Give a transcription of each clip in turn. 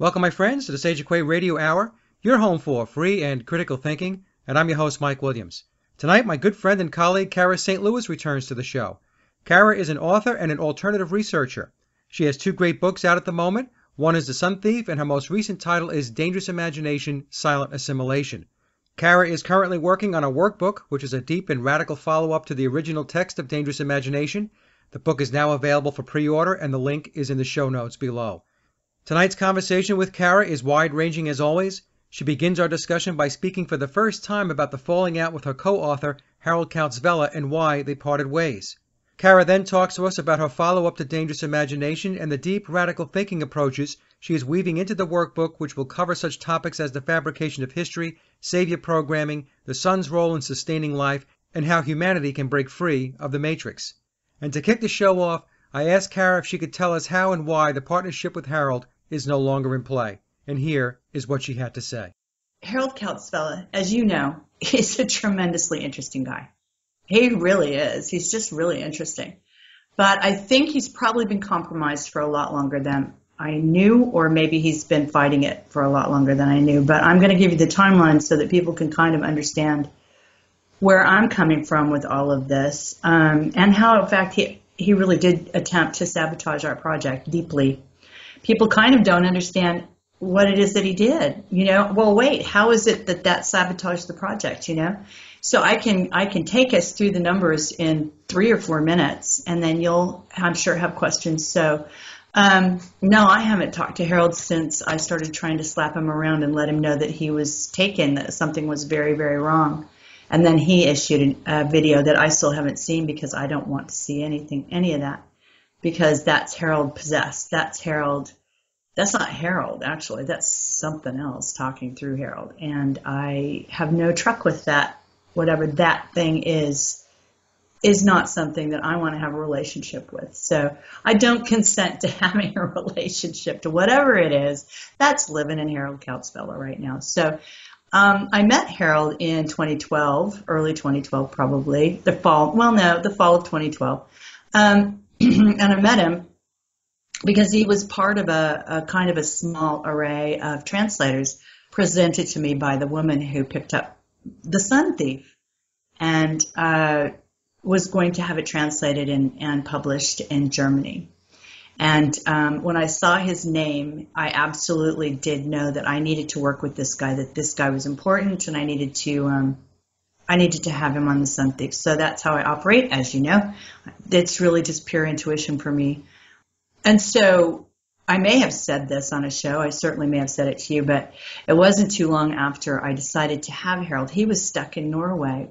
Welcome, my friends, to the Sage of Quay Radio Hour, your home for free and critical thinking, and I'm your host, Mike Williams. Tonight, my good friend and colleague, Cara St. Louis, returns to the show. Cara is an author and an alternative researcher. She has two great books out at the moment. One is The Sun Thief, and her most recent title is Dangerous Imagination, Silent Assimilation. Cara is currently working on a workbook, which is a deep and radical follow-up to the original text of Dangerous Imagination. The book is now available for pre-order, and the link is in the show notes below. Tonight's conversation with Cara is wide-ranging as always. She begins our discussion by speaking for the first time about the falling out with her co-author, Harold Kautzvella, and why they parted ways. Cara then talks to us about her follow-up to Dangerous Imagination and the deep, radical thinking approaches she is weaving into the workbook, which will cover such topics as the fabrication of history, savior programming, the sun's role in sustaining life, and how humanity can break free of the Matrix. And to kick the show off, I asked Cara if she could tell us how and why the partnership with Harold is no longer in play. And here is what she had to say. Harold Kautzvella, as you know, is a tremendously interesting guy. He really is. He's just really interesting. But I think he's probably been compromised for a lot longer than I knew, or maybe he's been fighting it for a lot longer than I knew. But I'm going to give you the timeline so that people can kind of understand where I'm coming from with all of this, and how, in fact, he really did attempt to sabotage our project deeply. People kind of don't understand what it is that he did, Well, wait, how is it that sabotaged the project, So I can take us through the numbers in 3 or 4 minutes, and then you'll, I'm sure, have questions. So, no, I haven't talked to Harold since I started trying to slap him around and let him know that he was taken, that something was very, very wrong. And then he issued a video that I still haven't seen because I don't want to see any of that. Because that's Harold possessed. That's not Harold, actually. That's something else talking through Harold. And I have no truck with that. Whatever that thing is not something that I want to have a relationship with. So I don't consent to having a relationship to whatever it is that's living in Harold Kautzvella right now. So I met Harold in 2012, early 2012 probably, the fall of 2012. And I met him because he was part of a kind of a small array of translators presented to me by the woman who picked up The Sun Thief and was going to have it translated and published in Germany. And when I saw his name, I absolutely did know that I needed to work with this guy, that this guy was important, and I needed to have him on The Sun Thief. So that's how I operate, as you know. It's really just pure intuition for me. And so I may have said this on a show. I certainly may have said it to you, but it wasn't too long after I decided to have Harold. He was stuck in Norway.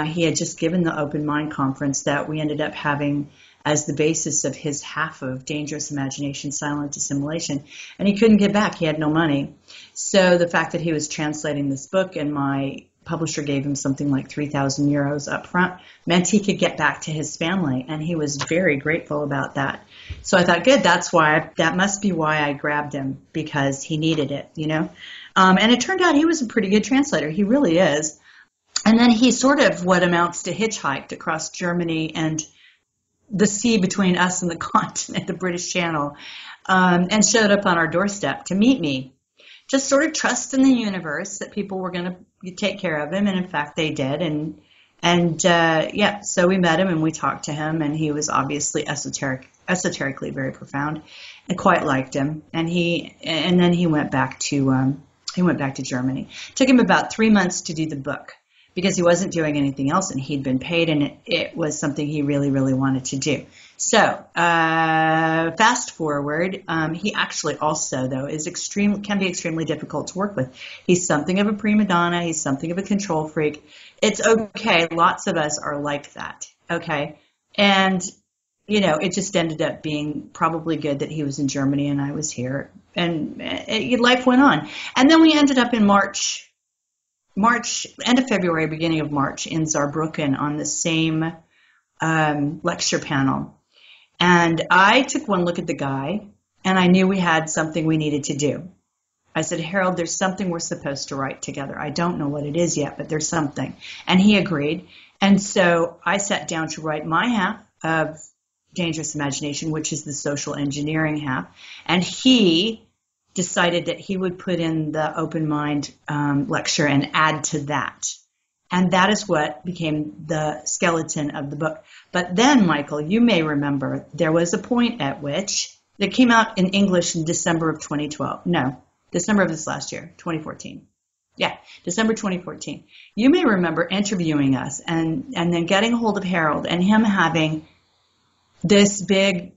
He had just given the Open Mind Conference that we ended up having as the basis of his half of Dangerous Imagination, Silent Assimilation. And he couldn't get back. He had no money. So the fact that he was translating this book and my publisher gave him something like 3,000 euros up front meant he could get back to his family. And he was very grateful about that. So I thought, good, that must be why I grabbed him, because he needed it, And it turned out he was a pretty good translator. He really is. And then he sort of what amounts to hitchhiked across Germany and the sea between us and the continent, the British Channel, and showed up on our doorstep to meet me. Just sort of trust in the universe that people were going to take care of him, and in fact they did. So we met him and we talked to him, and he was obviously esoterically very profound, and quite liked him. And then he went back to Germany. It took him about 3 months to do the book, because he wasn't doing anything else and he'd been paid, and it was something he really, really wanted to do. So fast forward, he actually also, though, can be extremely difficult to work with. He's something of a prima donna. He's something of a control freak. It's okay. Lots of us are like that. Okay. And, it just ended up being probably good that he was in Germany and I was here, and life went on. And then we ended up in March, end of February, beginning of March, in Saarbrücken on the same lecture panel. And I took one look at the guy, and I knew we had something we needed to do. I said, Harold, there's something we're supposed to write together. I don't know what it is yet, but there's something. And he agreed. And so I sat down to write my half of Dangerous Imagination, which is the social engineering half. And he decided that he would put in the open mind lecture and add to that. And that is what became the skeleton of the book. But then, Michael, you may remember there was a point at which it came out in English in December of 2012. No, December of this last year, 2014. Yeah, December 2014. You may remember interviewing us and then getting a hold of Harold and him having this big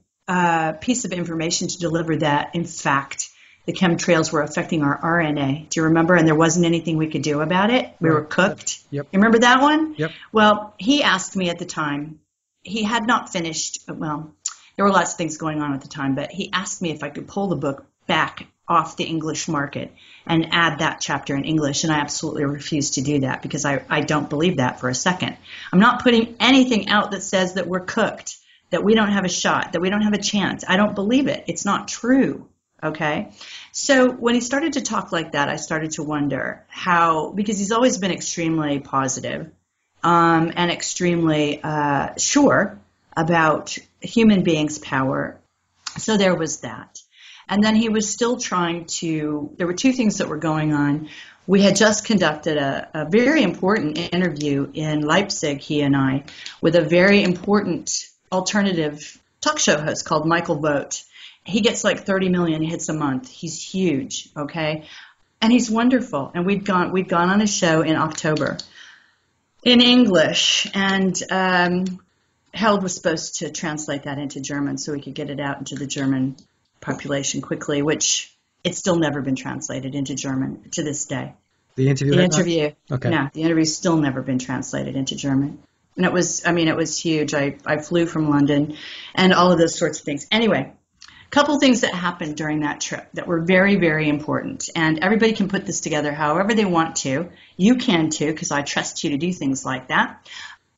piece of information to deliver that, in fact, the chemtrails were affecting our RNA. Do you remember? And there wasn't anything we could do about it. We were cooked. Yep. You remember that one? Yep. Well, he asked me at the time. He had not finished. Well, there were lots of things going on at the time, but he asked me if I could pull the book back off the English market and add that chapter in English. And I absolutely refused to do that because I don't believe that for a second. I'm not putting anything out that says that we're cooked, that we don't have a shot, that we don't have a chance. I don't believe it. It's not true. Okay. So when he started to talk like that, I started to wonder how, because he's always been extremely positive, and extremely sure about human beings' power. So there was that. And then he was still trying to, there were two things that were going on. We had just conducted a very important interview in Leipzig, he and I, with a very important alternative talk show host called Michael Vogt. He gets like 30 million hits a month. He's huge, okay? And he's wonderful. And we'd gone on a show in October in English, and Harold was supposed to translate that into German so we could get it out into the German population quickly, which it's still never been translated into German to this day. The interview? Okay. No, the interview's still never been translated into German. And it was huge. I flew from London and all of those sorts of things. Anyway, a couple things that happened during that trip that were very, very important. And everybody can put this together however they want to. You can too, because I trust you to do things like that.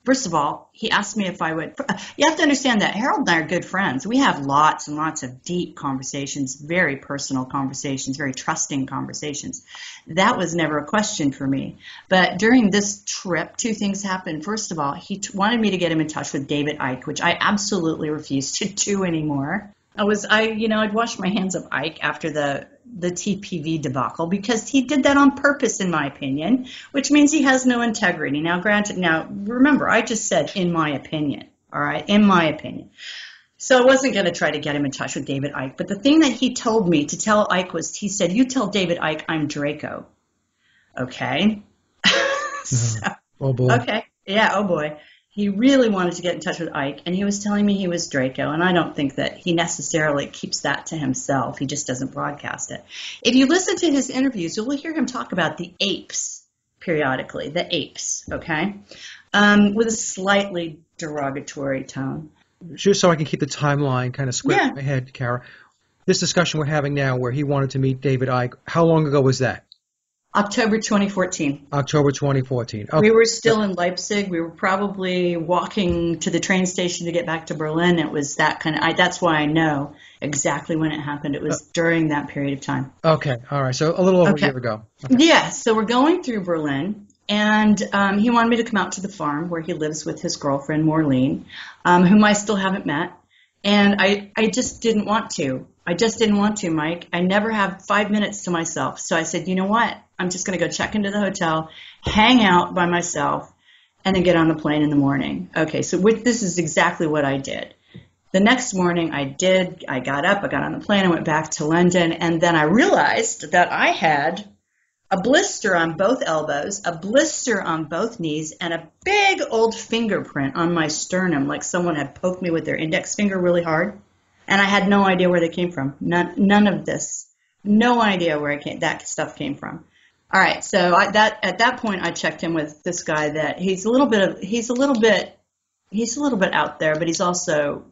First of all, he asked me if I would. You have to understand that Harold and I are good friends. We have lots and lots of deep conversations, very personal conversations, very trusting conversations. That was never a question for me. But during this trip, two things happened. First of all, he wanted me to get him in touch with David Icke, which I absolutely refuse to do anymore. I'd wash my hands of Icke after the TPV debacle because he did that on purpose, in my opinion, which means he has no integrity. Now, granted, remember, I just said, in my opinion, all right, in my opinion. So I wasn't going to try to get him in touch with David Icke. But the thing that he told me to tell Icke was, he said, you tell David Icke I'm Draco. Okay. So, oh, boy. Okay. Yeah, oh, boy. He really wanted to get in touch with Icke, and he was telling me he was Draco, and I don't think that he necessarily keeps that to himself. He just doesn't broadcast it. If you listen to his interviews, you'll hear him talk about the apes periodically, the apes, okay, with a slightly derogatory tone. Just so I can keep the timeline kind of square in my head, Cara. This discussion we're having now where he wanted to meet David Icke, how long ago was that? October 2014. October 2014. Okay. We were still in Leipzig. We were probably walking to the train station to get back to Berlin. It was that kind of, that's why I know exactly when it happened. It was during that period of time. Okay. All right. So a little over a year ago. Okay. Yeah. So we're going through Berlin, and he wanted me to come out to the farm where he lives with his girlfriend, Maureen, whom I still haven't met. And I just didn't want to. I just didn't want to, Mike. I never have 5 minutes to myself. So I said, you know what? I'm just going to go check into the hotel, hang out by myself, and then get on the plane in the morning. Okay, so this is exactly what I did. The next morning I got up, I got on the plane, I went back to London, and then I realized that I had a blister on both elbows, a blister on both knees, and a big old fingerprint on my sternum, like someone had poked me with their index finger really hard. And I had no idea where they came from. None of this. No idea where that stuff came from. All right, so at that point I checked in with this guy that he's a little bit out there, but he's also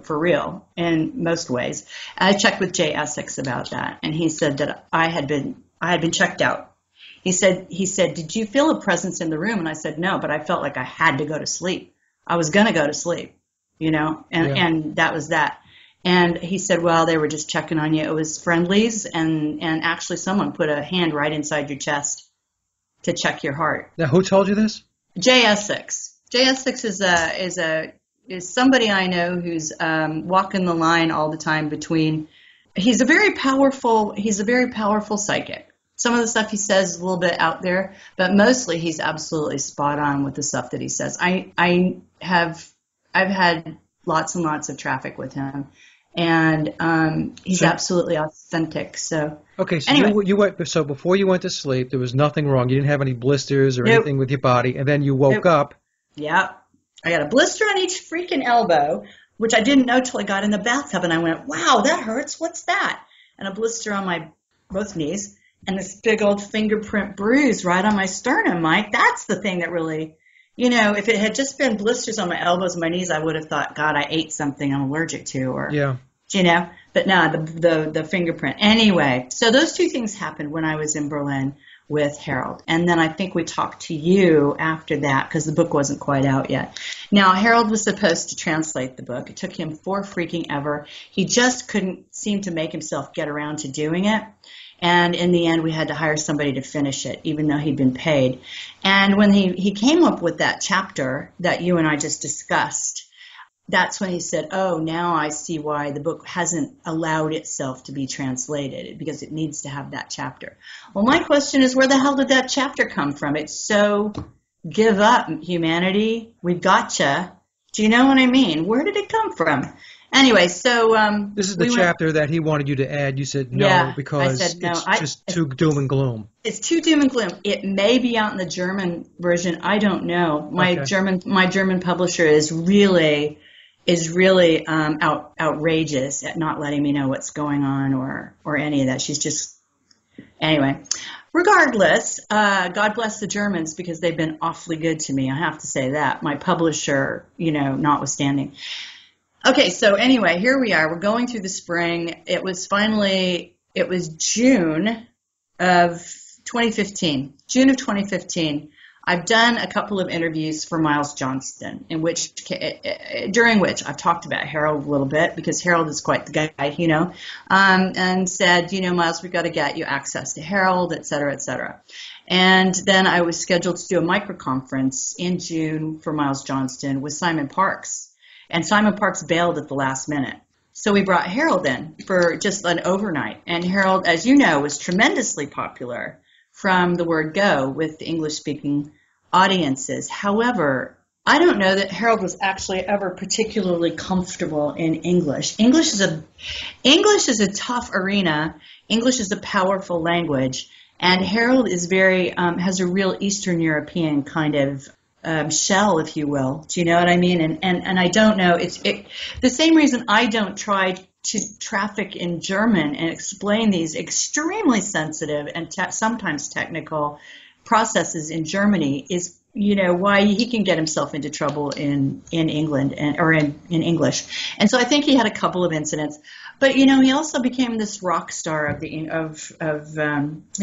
for real in most ways. I checked with Jay Essex about that, and he said that I had been checked out. He said, did you feel a presence in the room? And I said, no, but I felt like I had to go to sleep. I was going to go to sleep, and that was that. And he said, well, they were just checking on you. It was friendlies, and actually someone put a hand right inside your chest to check your heart. Now, who told you this? Jay Essex. Jay Essex is somebody I know who's walking the line all the time between he's a very powerful psychic. Some of the stuff he says is a little bit out there, but mostly he's absolutely spot on with the stuff that he says. I've had lots and lots of traffic with him, and he's absolutely authentic. So okay, so anyway, you went so before you went to sleep, there was nothing wrong. You didn't have any blisters or nope, anything with your body, and then you woke nope. up. Yeah, I got a blister on each freaking elbow, which I didn't know till I got in the bathtub, and I went, "Wow, that hurts. What's that?" And a blister on my both knees, and this big old fingerprint bruise right on my sternum, Mike. That's the thing that really, if it had just been blisters on my elbows and my knees, I would have thought, God, I ate something I'm allergic to, or Yeah. But no, the fingerprint. Anyway, so those two things happened when I was in Berlin with Harold. And then I think we talked to you after that because the book wasn't quite out yet. Now, Harold was supposed to translate the book. It took him freaking ever. He just couldn't seem to make himself get around to doing it. And in the end, we had to hire somebody to finish it, even though he'd been paid. And when he came up with that chapter that you and I just discussed, that's when he said, oh, now I see why the book hasn't allowed itself to be translated, because it needs to have that chapter. Well, my question is, where the hell did that chapter come from? It's so give up, humanity. We've gotcha. Do you know what I mean? Where did it come from? Anyway, so this is the chapter that he wanted you to add. You said no, yeah, because I said, no, it's just too doom and gloom. It's too doom and gloom. It may be out in the German version. I don't know. My German publisher is really outrageous at not letting me know what's going on or any of that. She's just anyway. Regardless, God bless the Germans because they've been awfully good to me. I have to say that. My publisher, notwithstanding. Okay, so anyway, here we are. We're going through the spring. It was June of 2015. June of 2015. I've done a couple of interviews for Miles Johnston, during which I've talked about Harold a little bit because Harold is quite the guy, and said, Miles, we've got to get you access to Harold, et cetera, et cetera. And then I was scheduled to do a microconference in June for Miles Johnston with Simon Parks. And Simon Parks bailed at the last minute. So we brought Harold in for just an overnight. And Harold, as you know, was tremendously popular from the word go with the English-speaking audiences. However, I don't know that Harold was actually ever particularly comfortable in English. English is a tough arena. English is a powerful language. And Harold is has a real Eastern European kind of shell, if you will. Do you know what I mean? And I don't know. The same reason I don't try to traffic in German and explain these extremely sensitive and sometimes technical processes in Germany is, why he can get himself into trouble in England or in English. And so I think he had a couple of incidents. But, he also became this rock star he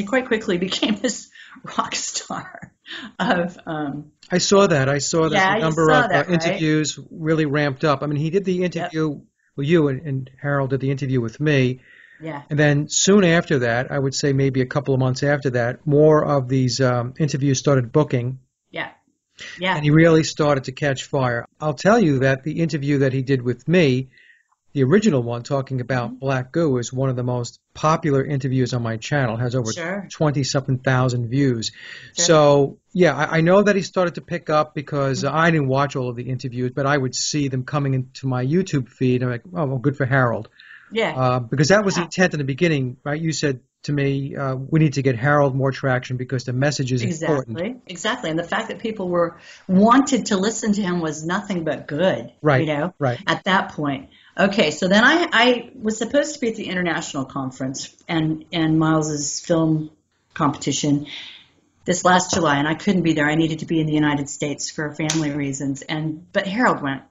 quite quickly became this rock star of I saw that. The number of interviews right? really ramped up. I mean, he did the interview with you, and Harold did the interview with me. Yeah. And then soon after that, I would say maybe a couple of months after that, more of these interviews started booking. Yeah. Yeah. And he really started to catch fire. I'll tell you that the interview that he did with me, the original one talking about black goo, is one of the most popular interviews on my channel. It has over 20-something thousand views. Sure. So, yeah, I know that he started to pick up because I didn't watch all of the interviews, but I would see them coming into my YouTube feed. I'm like, oh, well, good for Harold. Yeah. Because that was the intent in the beginning, right? You said to me, we need to get Harold more traction because the message is important. Exactly. And the fact that people wanted to listen to him was nothing but good, right, at that point. Okay, so then I was supposed to be at the international conference and Miles's film competition this last July, and I couldn't be there. I needed to be in the United States for family reasons, but Harold went.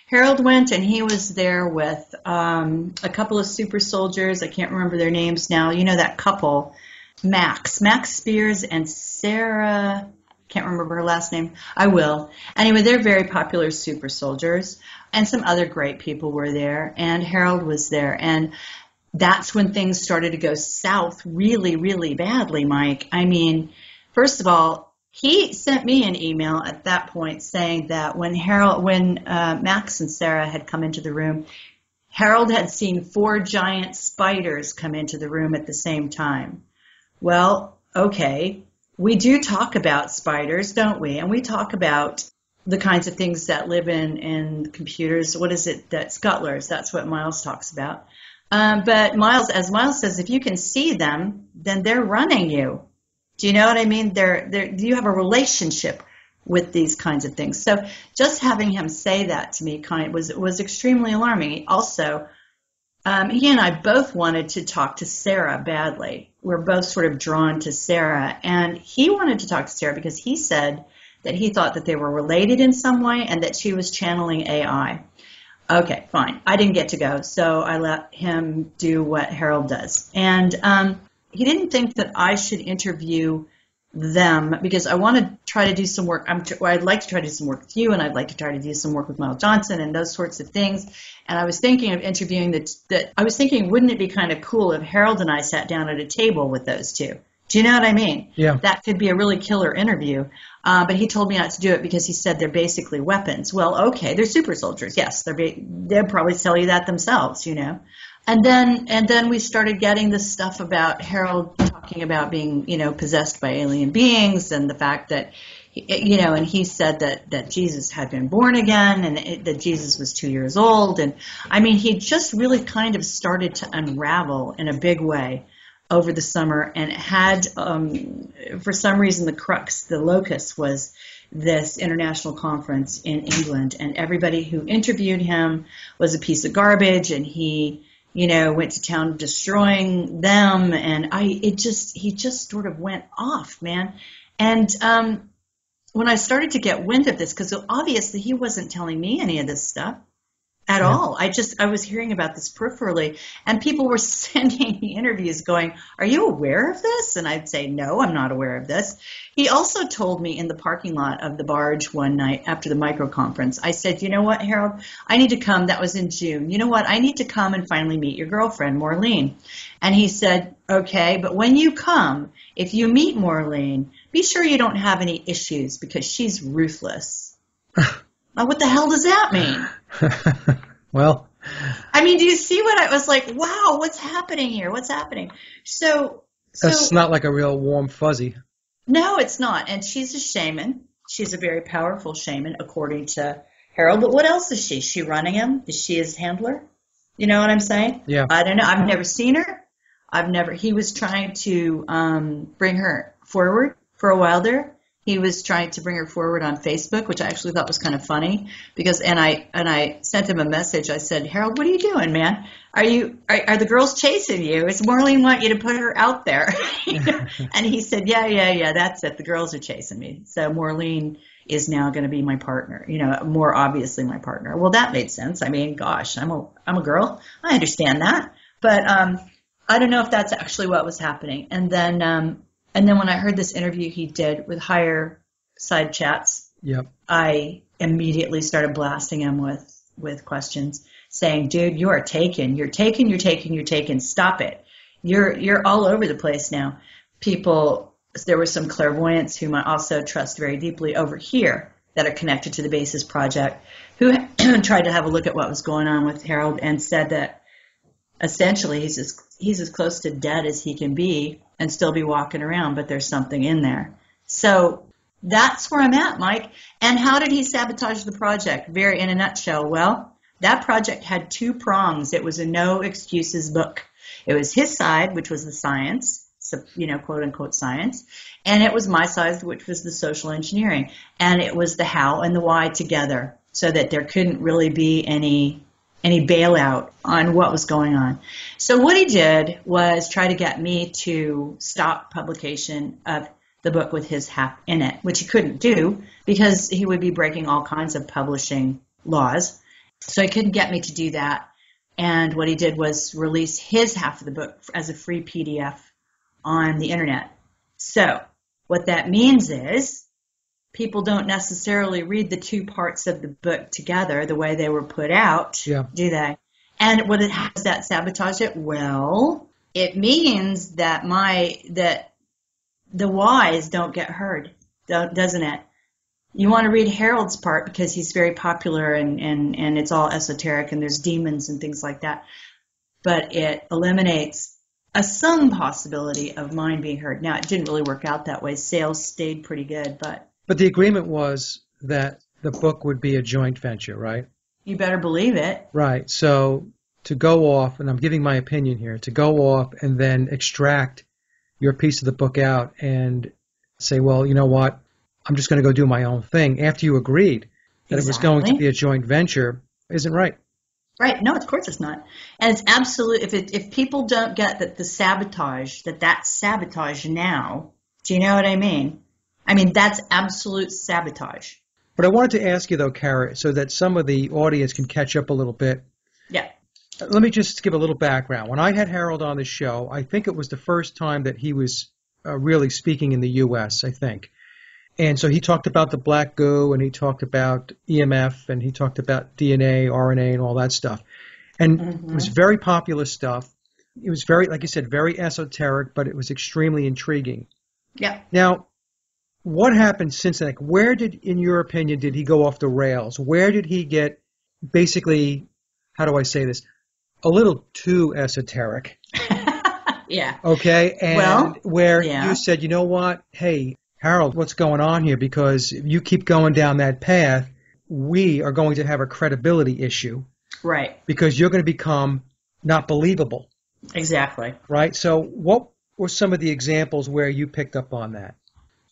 Harold went, and he was there with a couple of super soldiers. I can't remember their names now. You know that couple, Max Spears and Sarah. Can't remember her last name. I will. Anyway, they're very popular super soldiers, and some other great people were there, and Harold was there. And that's when things started to go south really, really badly, Mike. I mean, first of all, he sent me an email at that point saying that when Max and Sarah had come into the room, Harold had seen 4 giant spiders come into the room at the same time. Well, okay, we do talk about spiders, don't we? And we talk about the kinds of things that live in computers. What is it? That scuttlers. That's what Miles talks about. But Miles, as Miles says, if you can see them, then they're running you. Do you know what I mean? You have a relationship with these kinds of things. So just having him say that to me was extremely alarming. Also, he and I both wanted to talk to Sarah badly. We're both sort of drawn to Sarah, and he wanted to talk to Sarah because he said that he thought that they were related in some way and that she was channeling AI. Okay, fine. I didn't get to go, so I let him do what Harold does. And he didn't think that I should interview them because I want to try to do some work. I'd like to try to do some work with you, and I'd like to try to do some work with Miles Johnson and those sorts of things. And I was thinking of interviewing I was thinking, wouldn't it be kind of cool if Harold and I sat down at a table with those two? Do you know what I mean? Yeah. That could be a really killer interview. But he told me not to do it because he said they're basically weapons. Well, okay, they're super soldiers. Yes, they'll probably tell you that themselves, you know. And then we started getting this stuff about Harold talking about being, possessed by alien beings, and the fact that, and he said that Jesus had been born again, and that Jesus was 2 years old. And I mean, he just really kind of started to unravel in a big way over the summer, and had, for some reason, the locus was this international conference in England, and everybody who interviewed him was a piece of garbage, and he went to town destroying them, and he just sort of went off, man. And when I started to get wind of this, because obviously he wasn't telling me any of this stuff at all. I was hearing about this peripherally, and people were sending me interviews going, "Are you aware of this?" And I'd say, "No, I'm not aware of this." He also told me in the parking lot of the barge one night after the micro conference, I said, "You know what, Harold, I need to come." That was in June. "You know what? I need to come and finally meet your girlfriend, Maureen." And he said, "Okay, but when you come, if you meet Maureen, be sure you don't have any issues because she's ruthless." Now, what the hell does that mean? Well, I mean, do you see what I was like? Wow, what's happening here? What's happening? So that's not like a real warm fuzzy. No, it's not. And she's a shaman. She's a very powerful shaman, according to Harold. But what else is she? Is she running him? Is she his handler? You know what I'm saying? Yeah. I don't know. I've never seen her. He was trying to bring her forward for a while there. He was trying to bring her forward on Facebook, which I actually thought was kind of funny and I sent him a message. I said, "Harold, what are you doing, man? Are the girls chasing you? Does Maureen want you to put her out there?" And he said, yeah, that's it. The girls are chasing me. So Maureen is now going to be my partner, more obviously my partner. Well, that made sense. I mean, gosh, I'm a girl. I understand that. But I don't know if that's actually what was happening. And then when I heard this interview he did with Higher Side Chats, yep, I immediately started blasting him with questions, saying, "Dude, you are taken. You're taken. You're taken. You're taken. Stop it. You're all over the place now." There were some clairvoyants whom I also trust very deeply over here that are connected to the Basis Project, who tried to have a look at what was going on with Harold and said that essentially he's as close to dead as he can be and still be walking around, but there's something in there. So that's where I'm at, Mike. And how did he sabotage the project? Very in a nutshell. Well, that project had 2 prongs. It was a no excuses book. It was his side, which was the science, so, quote unquote science, and it was my side, which was the social engineering. And it was the how and the why together, so that there couldn't really be any bailout on what was going on. So what he did was try to get me to stop publication of the book with his half in it, which he couldn't do because he would be breaking all kinds of publishing laws. So he couldn't get me to do that. And what he did was release his half of the book as a free PDF on the internet. So what that means is people don't necessarily read the 2 parts of the book together the way they were put out, do they? And how does that sabotage it? Well, it means that the whys don't get heard, doesn't it? You want to read Harold's part because he's very popular and it's all esoteric and there's demons and things like that. But it eliminates some possibility of mine being heard. Now, it didn't really work out that way. Sales stayed pretty good, but But the agreement was that the book would be a joint venture, right? you better believe it. Right. So to go off, and I'm giving my opinion here, to go off and then extract your piece of the book out and say, well, you know what? I'm just going to go do my own thing after you agreed that it was going to be a joint venture isn't right. Right. No, of course it's not. And it's absolute. If people don't get that the sabotage, that's sabotage now. Do you know what I mean? I mean, that's absolute sabotage. But I wanted to ask you, though, Cara, so that some of the audience can catch up a little bit. Yeah. Let me just give a little background. When I had Harold on the show, I think it was the first time that he was really speaking in the U.S., I think. And so he talked about the black goo, and he talked about EMF, and he talked about DNA, RNA, and all that stuff. And it was very popular stuff. It was very, like you said, very esoteric, but it was extremely intriguing. Yeah. Now, what happened since then? Like, where did, in your opinion, did he go off the rails? Where did he get basically, how do I say this, a little too esoteric? Yeah. Okay, and well, where yeah. you said, you know what, hey, Harold, what's going on here? Because if you keep going down that path, we are going to have a credibility issue. Right. Because you're going to become not believable. Exactly. Right? So what were some of the examples where you picked up on that?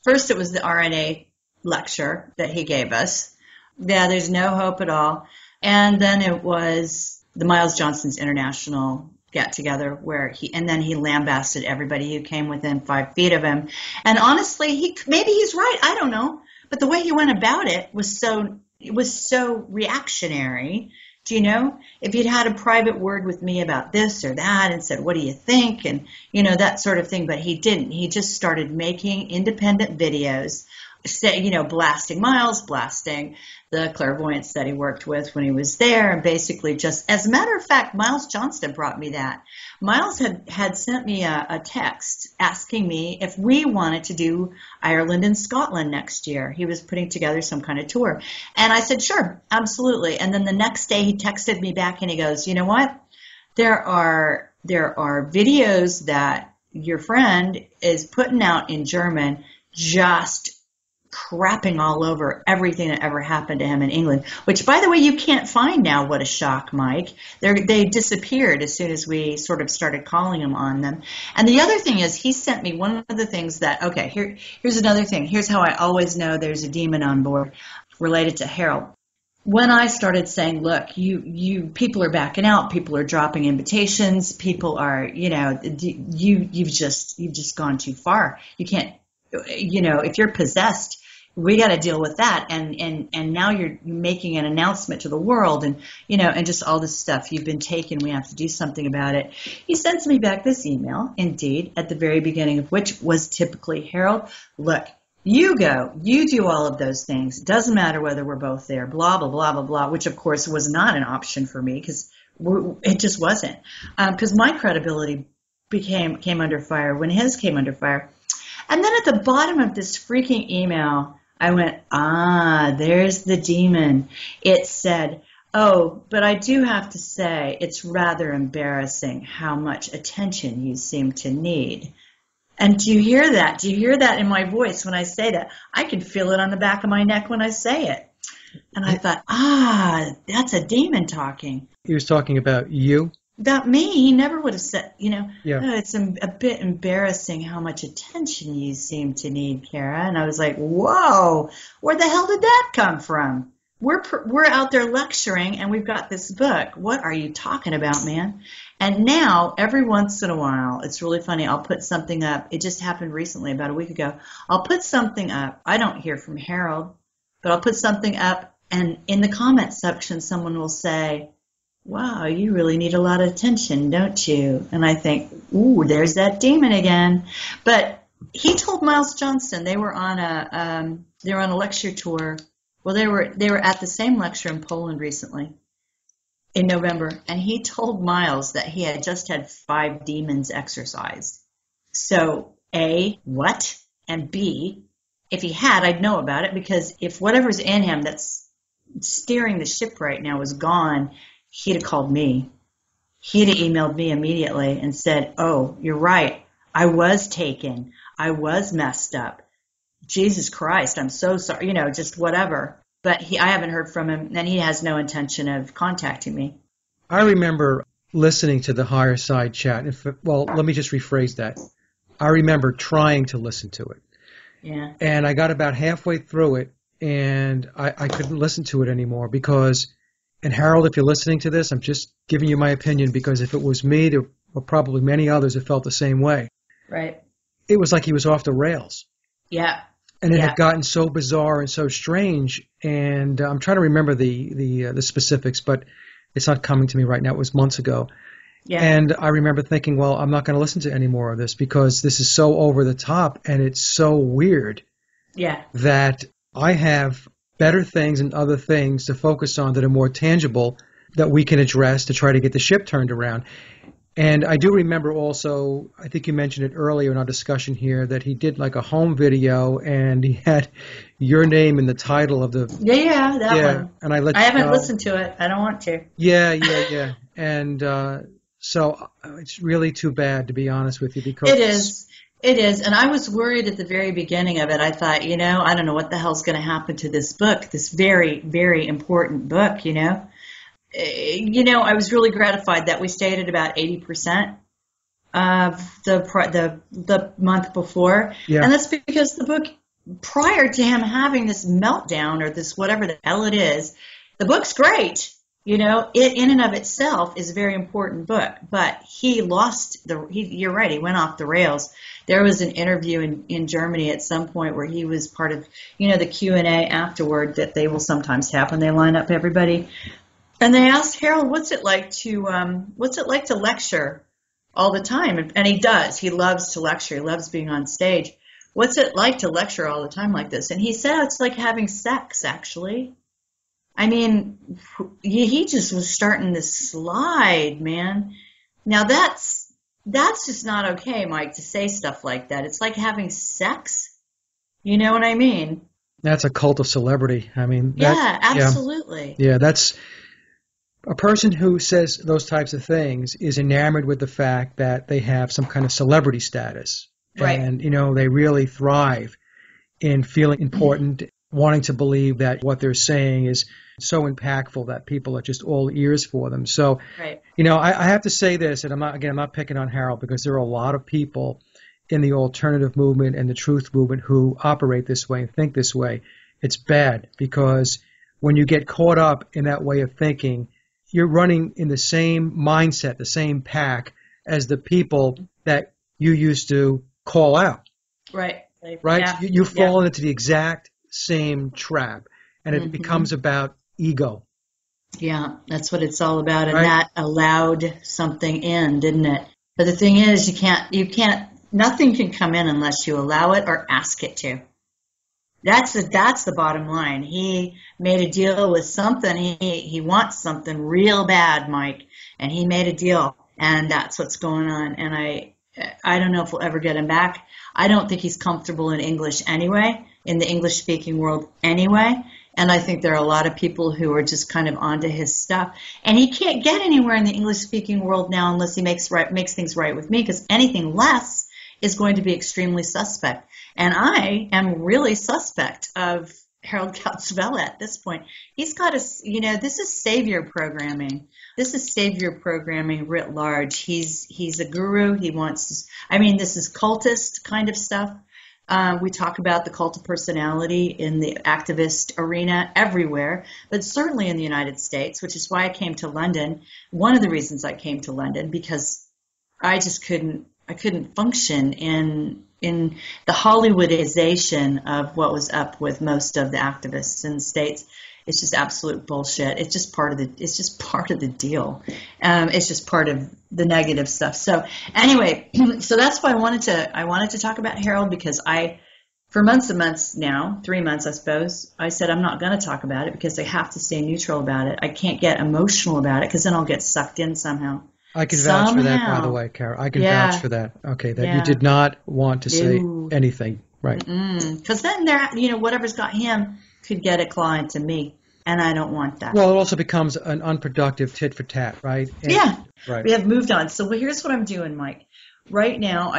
First, it was the RNA lecture that he gave us. Yeah, there's no hope at all. And then it was the Miles Johnston's International get-together where he lambasted everybody who came within 5 feet of him. And honestly, maybe he's right. I don't know. But the way he went about it was so reactionary. Do you know? If you'd had a private word with me about this or that and said, what do you think? And, that sort of thing. But he didn't. He just started making independent videos, blasting Miles, blasting the clairvoyants that he worked with when he was there. And basically just, as a matter of fact, Miles Johnston brought me that. Miles had sent me a text asking me if we wanted to do Ireland and Scotland next year. He was putting together some kind of tour. And I said, sure, absolutely. And then the next day he texted me back and he goes, you know what? There are videos that your friend is putting out in German just crapping all over everything that ever happened to him in England, which, by the way, you can't find now. What a shock, Mike. They disappeared as soon as we sort of started calling him on them. And the other thing is he sent me one of the things that, okay, here's another thing. Here's how I always know there's a demon on board related to Harold. When I started saying, look, you people are backing out, people are dropping invitations, people are, you've just gone too far. You can't, if you're possessed, we got to deal with that. And now you're making an announcement to the world and just all this stuff. You've been taken. We have to do something about it. He sends me back this email, indeed, at the very beginning of which was typically, Harold, look, you go, you do all of those things. It doesn't matter whether we're both there, blah, blah, blah, blah, blah, which of course was not an option for me because it just wasn't. Because my credibility came under fire when his came under fire. And then at the bottom of this freaking email, I went, there's the demon. It said, oh, but I do have to say it's rather embarrassing how much attention you seem to need. And do you hear that? Do you hear that in my voice when I say that? I can feel it on the back of my neck when I say it. And I thought, that's a demon talking. He was talking about you? About me. He never would have said, Yeah. It's a bit embarrassing how much attention you seem to need, Cara. And I was like, whoa, where the hell did that come from? We're out there lecturing and we've got this book. What are you talking about, man? And now, every once in a while, it's really funny, I'll put something up. It just happened recently, about a week ago. I'll put something up. I don't hear from Harold, but I'll put something up, and in the comment section, someone will say, wow, you really need a lot of attention, don't you? And I think, ooh, there's that demon again. But he told Miles Johnston they were on a lecture tour. Well, they were at the same lecture in Poland recently in November, and he told Miles that he had just had 5 demons exorcised. So A, what? And B, If he had, I'd know about it, because if whatever's in him that's steering the ship right now was gone, he'd have called me. He'd have emailed me immediately and said, "Oh, you're right. I was taken. I was messed up. Jesus Christ, I'm so sorry." Just whatever. But I haven't heard from him, and he has no intention of contacting me. I remember listening to the Higher Side chat. Well, let me just rephrase that. I remember trying to listen to it. Yeah. And I got about halfway through it, and I couldn't listen to it anymore because, and Harold, if you're listening to this, I'm just giving you my opinion, because if it was me, there were probably many others that felt the same way. Right. It was like he was off the rails. Yeah. And it had gotten so bizarre and so strange, and I'm trying to remember the specifics, but it's not coming to me right now. It was months ago. Yeah. And I remember thinking, well, I'm not going to listen to any more of this because this is so over the top and it's so weird that I have better things and other things to focus on that are more tangible that we can address to try to get the ship turned around. And I do remember also, I think you mentioned it earlier in our discussion here, that he did like a home video and he had your name in the title of the... that one. And I haven't listened to it. I don't want to. Yeah. And so it's really too bad, to be honest with you, because... It is. And I was worried at the very beginning of it. I thought, I don't know what the hell's going to happen to this book, this very, very important book, I was really gratified that we stayed at about 80% of the month before. Yeah. And that's because the book, prior to him having this meltdown or this whatever the hell it is, the book's great. It in and of itself is a very important book, but he lost you're right, he went off the rails. There was an interview in Germany at some point where he was part of, the Q&A afterward that they will sometimes have when they line up everybody. And they asked Harold, what's it like to lecture all the time? And he does. He loves to lecture. He loves being on stage. What's it like to lecture all the time like this? And he said, it's like having sex, actually. I mean, he just was starting to slide, man. Now that's just not okay, Mike, to say stuff like that. It's like having sex. You know what I mean? That's a cult of celebrity. I mean, absolutely. Yeah, that's a person who says those types of things is enamored with the fact that they have some kind of celebrity status. Right. And, they really thrive in feeling important, wanting to believe that what they're saying is so impactful that people are just all ears for them. So, right. I have to say this, and I'm not picking on Harold, because there are a lot of people in the alternative movement and the truth movement who operate this way and think this way. It's bad, because when you get caught up in that way of thinking, you're running in the same mindset, the same pack as the people that you used to call out. Right. Right? Yeah. You've fallen into the exact same trap, and it becomes about ego. Yeah, that's what it's all about, and right? That allowed something in, didn't it? But the thing is, nothing can come in unless you allow it or ask it to. That's the bottom line. He made a deal with something. He wants something real bad, Mike, and he made a deal, and that's what's going on. And I don't know if we'll ever get him back. I don't think he's comfortable in English anyway, in the English-speaking world anyway. And I think there are a lot of people who are just kind of onto his stuff. And he can't get anywhere in the English-speaking world now unless he makes things right with me, because anything less is going to be extremely suspect. And I am really suspect of Harold Couchvella at this point. He's got this is savior programming. This is savior programming writ large. He's a guru. This is cultist kind of stuff. We talk about the cult of personality in the activist arena everywhere, but certainly in the United States, which is why I came to London. One of the reasons I came to London, because I just couldn't function in the Hollywoodization of what was up with most of the activists in the States. It's just absolute bullshit. It's just part of the deal. It's just part of the negative stuff. So anyway, so that's why I wanted to talk about Harold, because for months and months now, 3 months, I suppose, I said I'm not going to talk about it because I have to stay neutral about it. I can't get emotional about it because then I'll get sucked in somehow. I can vouch for that, by the way, Cara. I can vouch for that. Okay, that you did not want to say anything Right. Because then whatever's got him could get a claw into me, and I don't want that. Well, it also becomes an unproductive tit for tat, right? Yeah, Right. we have moved on. So here's what I'm doing, Mike. Right now,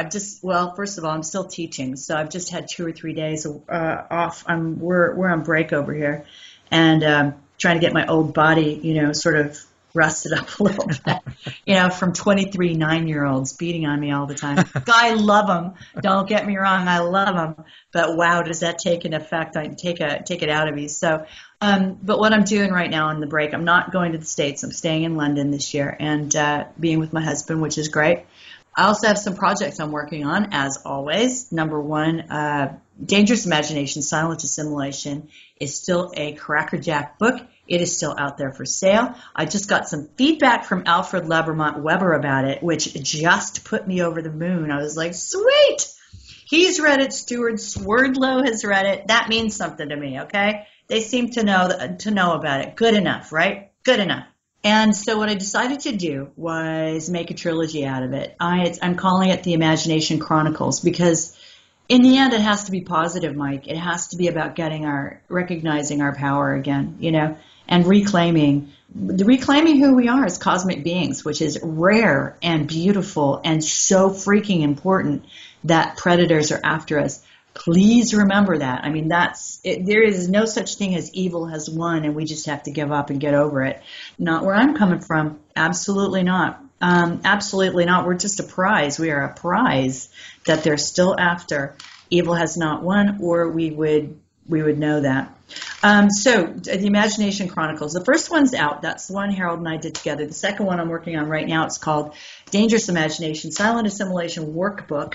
first of all, I'm still teaching, so I've just had 2 or 3 days off. We're on break over here, and trying to get my old body, sort of rested up a little bit, from 23 9-year-olds beating on me all the time. I love them. Don't get me wrong, I love them. But wow, does that take an effect? I take it out of you. So, but what I'm doing right now on the break, I'm not going to the States. I'm staying in London this year and being with my husband, which is great. I also have some projects I'm working on, as always. Number one, Dangerous Imagination, Silent Assimilation is still a crackerjack book. It is still out there for sale. I just got some feedback from Alfred Levermont Weber about it, which just put me over the moon. I was like, sweet! He's read it. Stuart Swerdlow has read it. That means something to me, okay? They seem to know about it. Good enough, right? Good enough. And so what I decided to do was make a trilogy out of it. I'm calling it the Imagination Chronicles because in the end it has to be positive, Mike. It has to be about recognizing our power again, and reclaiming who we are as cosmic beings, which is rare and beautiful and so freaking important that predators are after us. Please remember that. I mean, there is no such thing as evil has won and we just have to give up and get over it. Not where I'm coming from. Absolutely not. Absolutely not. We're just a prize. We are a prize that they're still after. Evil has not won, or we would know that. So the Imagination Chronicles. The first one's out. That's the one Harold and I did together. The second one I'm working on right now, it's called Dangerous Imagination, Silent Assimilation Workbook.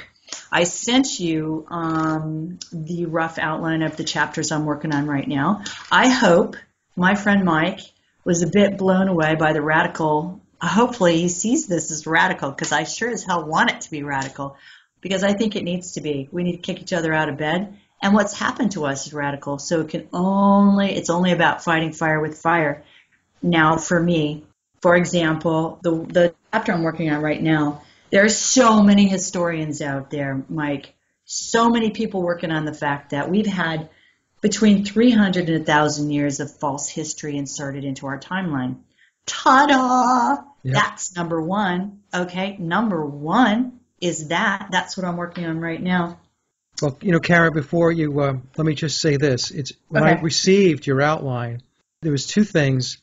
I sent you the rough outline of the chapters I'm working on right now. I hope my friend Mike was a bit blown away by the radical. Hopefully he sees this as radical, because I sure as hell want it to be radical, because I think it needs to be. We need to kick each other out of bed. And what's happened to us is radical. So it's only about fighting fire with fire. Now for me, for example, the chapter I'm working on right now, there are so many historians out there, Mike, so many people working on the fact that we've had between 300 and 1,000 years of false history inserted into our timeline. Ta-da! Yep. That's number one. Okay, number one is that. That's what I'm working on right now. Well, Cara, before you, let me just say this. When I received your outline, there was two things,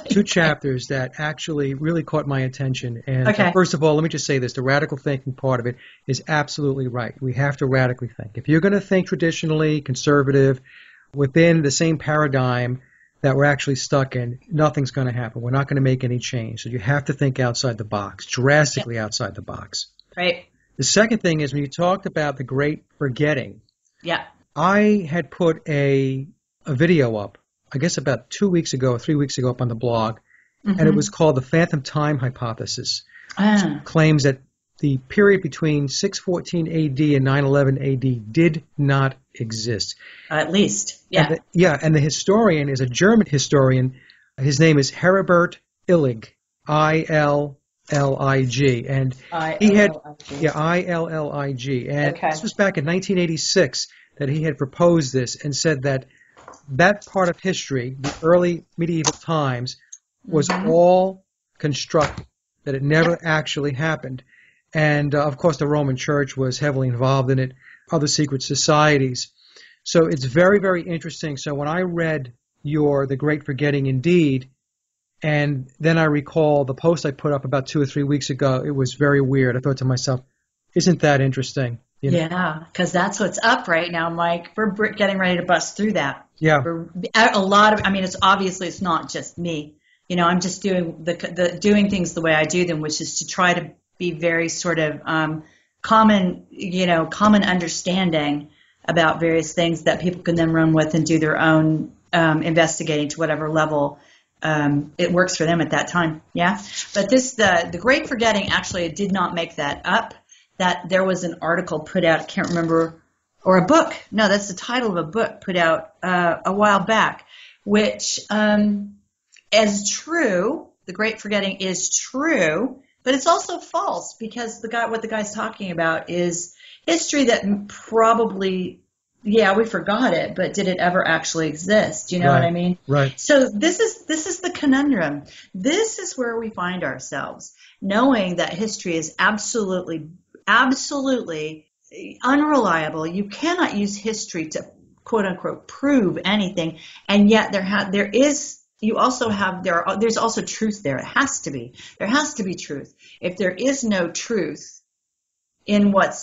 two chapters that actually really caught my attention. And first of all, let me just say this. The radical thinking part of it is absolutely right. We have to radically think. If you're going to think traditionally, conservative, within the same paradigm that we're actually stuck in, nothing's going to happen. We're not going to make any change. So you have to think outside the box, drastically outside the box. Right. The second thing is when you talked about the great forgetting. Yeah. I had put a video up, I guess about 2 weeks ago or 3 weeks ago up on the blog, and it was called the Phantom Time Hypothesis. Which claims that the period between 614 AD and 911 AD did not exist. At least, yeah. And the historian is a German historian. His name is Heribert Illig, ILLIG, and he had ILLIG, and this was back in 1986 that he had proposed this and said that part of history, the early medieval times, was all constructed, that it never actually happened. And of course the Roman Church was heavily involved in it, other secret societies. So it's very, very interesting. So when I read The Great Forgetting Indeed, and then I recall the post I put up about 2 or 3 weeks ago, it was very weird. I thought to myself, isn't that interesting? Yeah, because that's what's up right now, Mike. We're getting ready to bust through that. Yeah. It's not just me. I'm just doing doing things the way I do them, which is to try to be very sort of common understanding about various things that people can then run with and do their own investigating to whatever level it works for them at that time. Yeah. But the Great Forgetting, actually, I did not make that up. That there was an article put out, I can't remember, or a book. No, that's the title of a book put out a while back, which is true. The Great Forgetting is true, but it's also false, because what the guy's talking about is history that probably, yeah, we forgot it, but did it ever actually exist? Do you know what I mean? Right. So this is the conundrum. This is where we find ourselves, knowing that history is absolutely unreliable. You cannot use history to quote unquote prove anything, and yet there's also truth there. There has to be truth. If there is no truth in what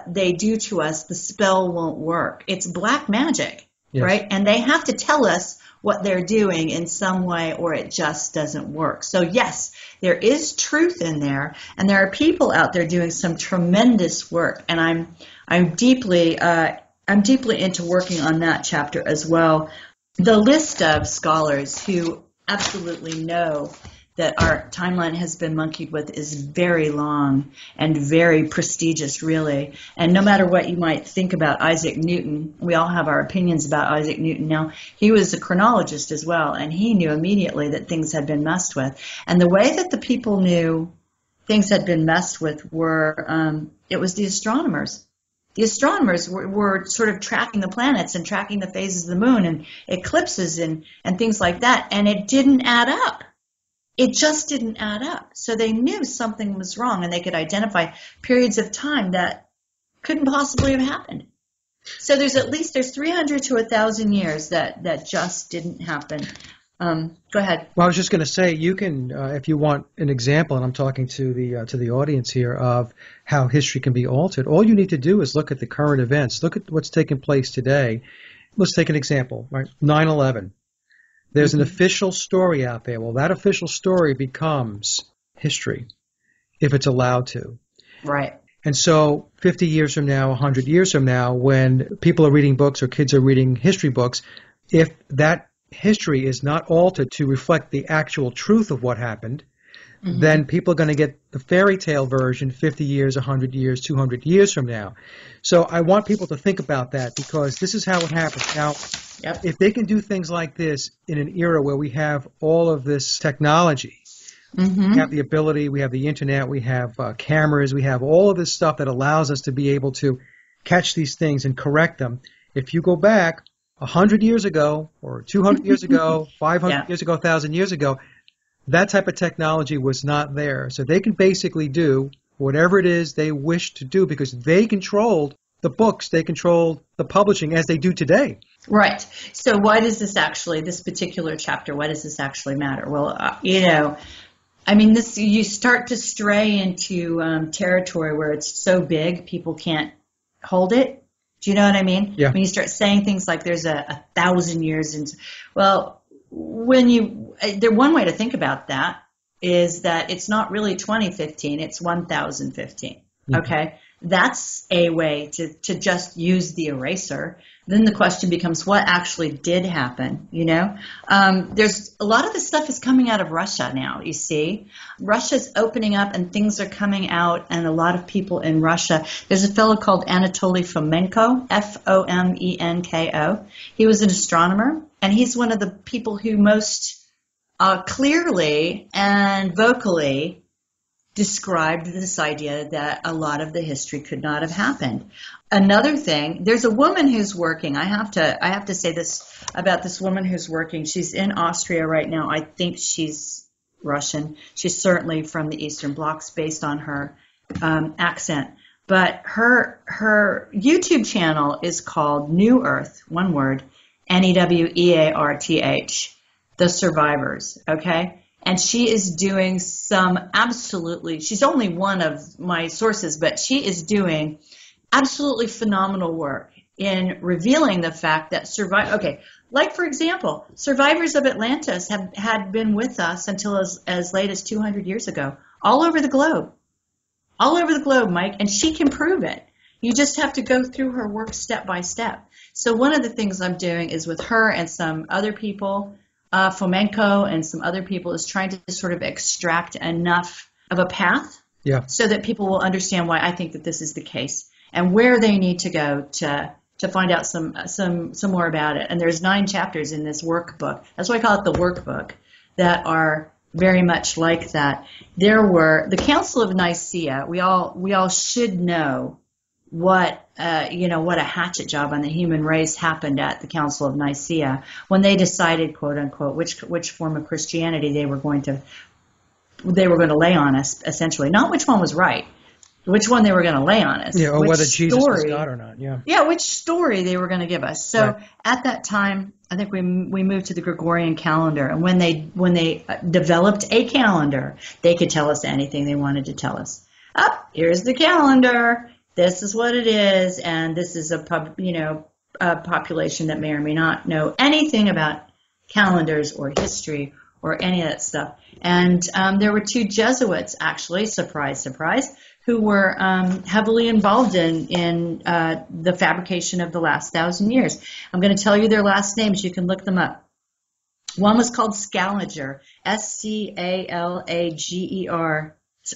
they do to us, the spell won't work. It's black magic, Yes. right? And they have to tell us what they're doing in some way, or it just doesn't work. So yes, there is truth in there, and there are people out there doing some tremendous work, and I'm deeply into working on that chapter as well. The list of scholars who absolutely know that our timeline has been monkeyed with is very long and very prestigious, really. And no matter what you might think about Isaac Newton, we all have our opinions about Isaac Newton. Now, he was a chronologist as well, and he knew immediately that things had been messed with. And the way that the people knew things had been messed with were, it was the astronomers. The astronomers were sort of tracking the planets and tracking the phases of the moon and eclipses and things like that, and it didn't add up. It just didn't add up. So they knew something was wrong, and they could identify periods of time that couldn't possibly have happened. So there's 300 to 1,000 years that just didn't happen. Go ahead. Well, I was just going to say, you can, if you want an example, and I'm talking to the audience here, of how history can be altered. All you need to do is look at the current events. Look at what's taking place today. Let's take an example, right? 9/11. There's an official story out there. Well, that official story becomes history if it's allowed to. Right. And so 50 years from now, 100 years from now, when people are reading books or kids are reading history books, if that history is not altered to reflect the actual truth of what happened, then people are going to get the fairy tale version 50 years, 100 years, 200 years from now. So I want people to think about that, because this is how it happens. Now, if they can do things like this in an era where we have all of this technology, we have the ability, we have the internet, we have cameras, we have all of this stuff that allows us to be able to catch these things and correct them. If you go back 100 years ago, or 200 years ago, 500 years ago, 1,000 years ago, that type of technology was not there. So they can basically do whatever it is they wish to do, because they controlled the books, they controlled the publishing, as they do today. Right. So why does this particular chapter, why does this actually matter? Well, you start to stray into territory where it's so big, people can't hold it. Do you know what I mean? Yeah. When you start saying things like there's 1,000 years into, well, one way to think about that is that it's not really 2015, it's 1015. Okay? That's a way to just use the eraser. Then the question becomes, what actually did happen, you know? There's a lot of this stuff is coming out of Russia now, you see. Russia's opening up and things are coming out, and a lot of people in Russia. There's a fellow called Anatoly Fomenko, Fomenko. He was an astronomer, and he's one of the people who most clearly and vocally described this idea that a lot of the history could not have happened. Another thing, there's a woman who's working. I have to say this about this woman who's working. She's in Austria right now. I think she's Russian. She's certainly from the Eastern Bloc based on her accent. But her YouTube channel is called New Earth, one word, Newearth, The Survivors, okay? And she is doing she's only one of my sources, but she is doing absolutely phenomenal work in revealing the fact that like for example, survivors of Atlantis had been with us until as late as 200 years ago, all over the globe, Mike, and she can prove it. You just have to go through her work step by step. So one of the things I'm doing is with her and some other people, Fomenko and some other people, is trying to sort of extract enough of a path so that people will understand why I think that this is the case and where they need to go to find out some more about it. And there's 9 chapters in this workbook. That's why I call it the workbook, that are very much like that. There were the Council of Nicaea. We all should know what what a hatchet job on the human race happened at the Council of Nicaea when they decided, quote unquote, which form of Christianity they were going to lay on us, essentially. Not which one was right, which one they were going to lay on us. Yeah, or Which whether Jesus was story, God or not. Yeah. yeah, which story they were going to give us. So Right. at that time, I think we moved to the Gregorian calendar, and when they developed a calendar, they could tell us anything they wanted to tell us. Here's the calendar. This is what it is, and this is a population that may or may not know anything about calendars or history or any of that stuff. And there were two Jesuits, actually, surprise, surprise, who were heavily involved in the fabrication of the last 1,000 years. I'm going to tell you their last names. You can look them up. One was called Scaliger, Scalager,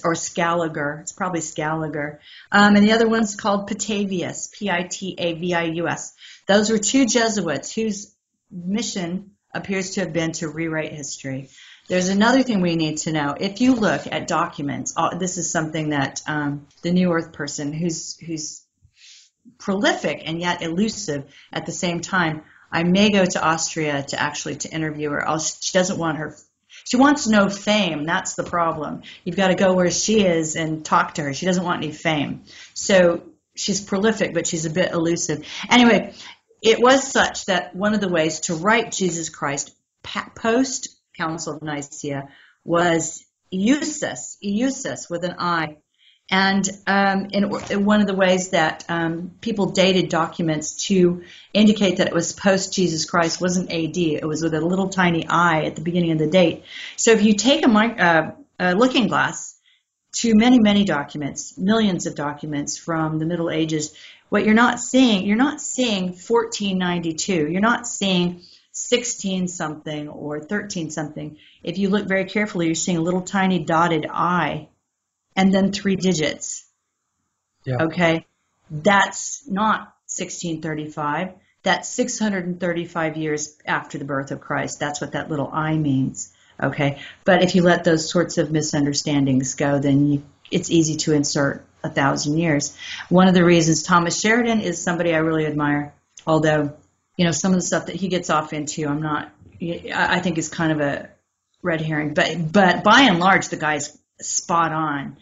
or Scaliger. It's probably Scaliger. And the other one's called Pitavius, Pitavius. Those were two Jesuits whose mission appears to have been to rewrite history. There's another thing we need to know. If you look at documents, this is something that the New Earth person, who's prolific and yet elusive at the same time, I may go to Austria to interview her. She doesn't want her. She wants no fame. That's the problem. You've got to go where she is and talk to her. She doesn't want any fame. So she's prolific, but she's a bit elusive. Anyway, it was such that one of the ways to write Jesus Christ post Council of Nicaea was Eusus with an I. And in one of the ways that people dated documents to indicate that it was post Jesus Christ wasn't AD. It was with a little tiny I at the beginning of the date. So if you take a looking glass to many, many documents, millions of documents from the Middle Ages, what you're not seeing 1492. You're not seeing 16 something or 13 something. If you look very carefully, you're seeing a little tiny dotted I and then 3 digits. Yeah. Okay? That's not 1635. That's 635 years after the birth of Christ. That's what that little I means. Okay? But if you let those sorts of misunderstandings go, then it's easy to insert 1,000 years. One of the reasons Thomas Sheridan is somebody I really admire, although some of the stuff that he gets off into, I think is kind of a red herring. But by and large, the guy's spot on.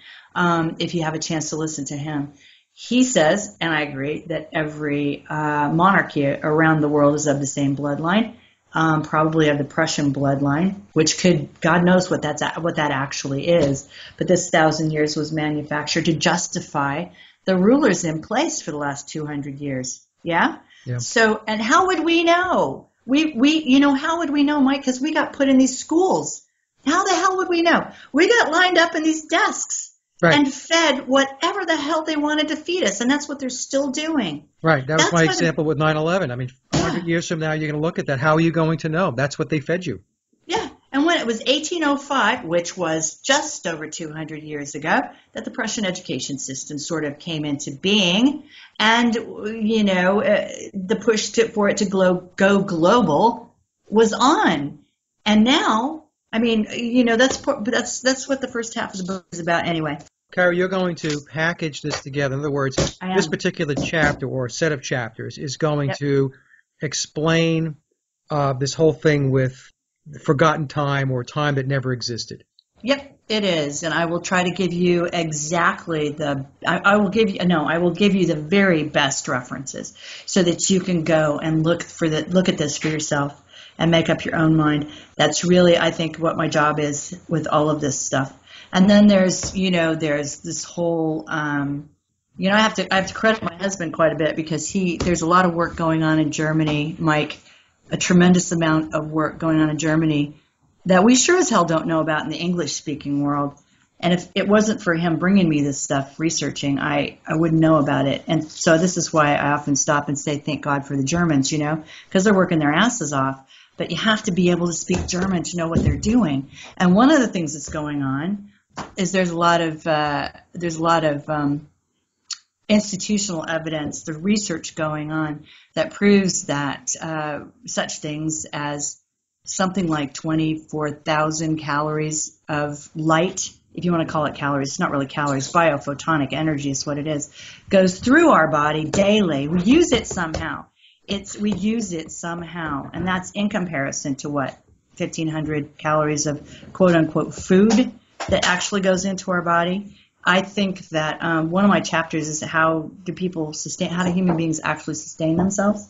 If you have a chance to listen to him, he says, and I agree, that every monarchy around the world is of the same bloodline, probably of the Prussian bloodline, which God knows what that actually is. But this 1,000 years was manufactured to justify the rulers in place for the last 200 years. Yeah. Yeah. So, and how would we know? How would we know, Mike? Because we got put in these schools. How the hell would we know? We got lined up in these desks and fed whatever the hell they wanted to feed us, and that's what they're still doing. Right. That was my example with 9/11. I mean, 100 years from now, you're going to look at that. How are you going to know? That's what they fed you. Yeah. And when it was 1805, which was just over 200 years ago, that the Prussian education system sort of came into being, and the push for it to go global was on. And now, I mean, that's what the first half of the book is about anyway. Cara, you're going to package this together. In other words, this particular chapter or set of chapters is going to explain this whole thing with forgotten time or time that never existed. Yep, it is, and I will try to give you exactly I will give you the very best references so that you can go and look at this for yourself and make up your own mind. That's really, I think, what my job is with all of this stuff. And then there's this whole I have to credit my husband quite a bit because there's a lot of work going on in Germany, Mike. A tremendous amount of work going on in Germany that we sure as hell don't know about in the English-speaking world. And if it wasn't for him bringing me this stuff, researching, I wouldn't know about it. And so this is why I often stop and say, thank God for the Germans, because they're working their asses off. But you have to be able to speak German to know what they're doing. And one of the things that's going on is there's a lot of institutional evidence, the research going on that proves that such things as something like 24,000 calories of light if you want to call it calories, it's not really calories, biophotonic energy is what it is, goes through our body daily. We use it somehow. We use it somehow, and that's in comparison to what? 1,500 calories of quote-unquote food that actually goes into our body. I think that one of my chapters is how do human beings actually sustain themselves?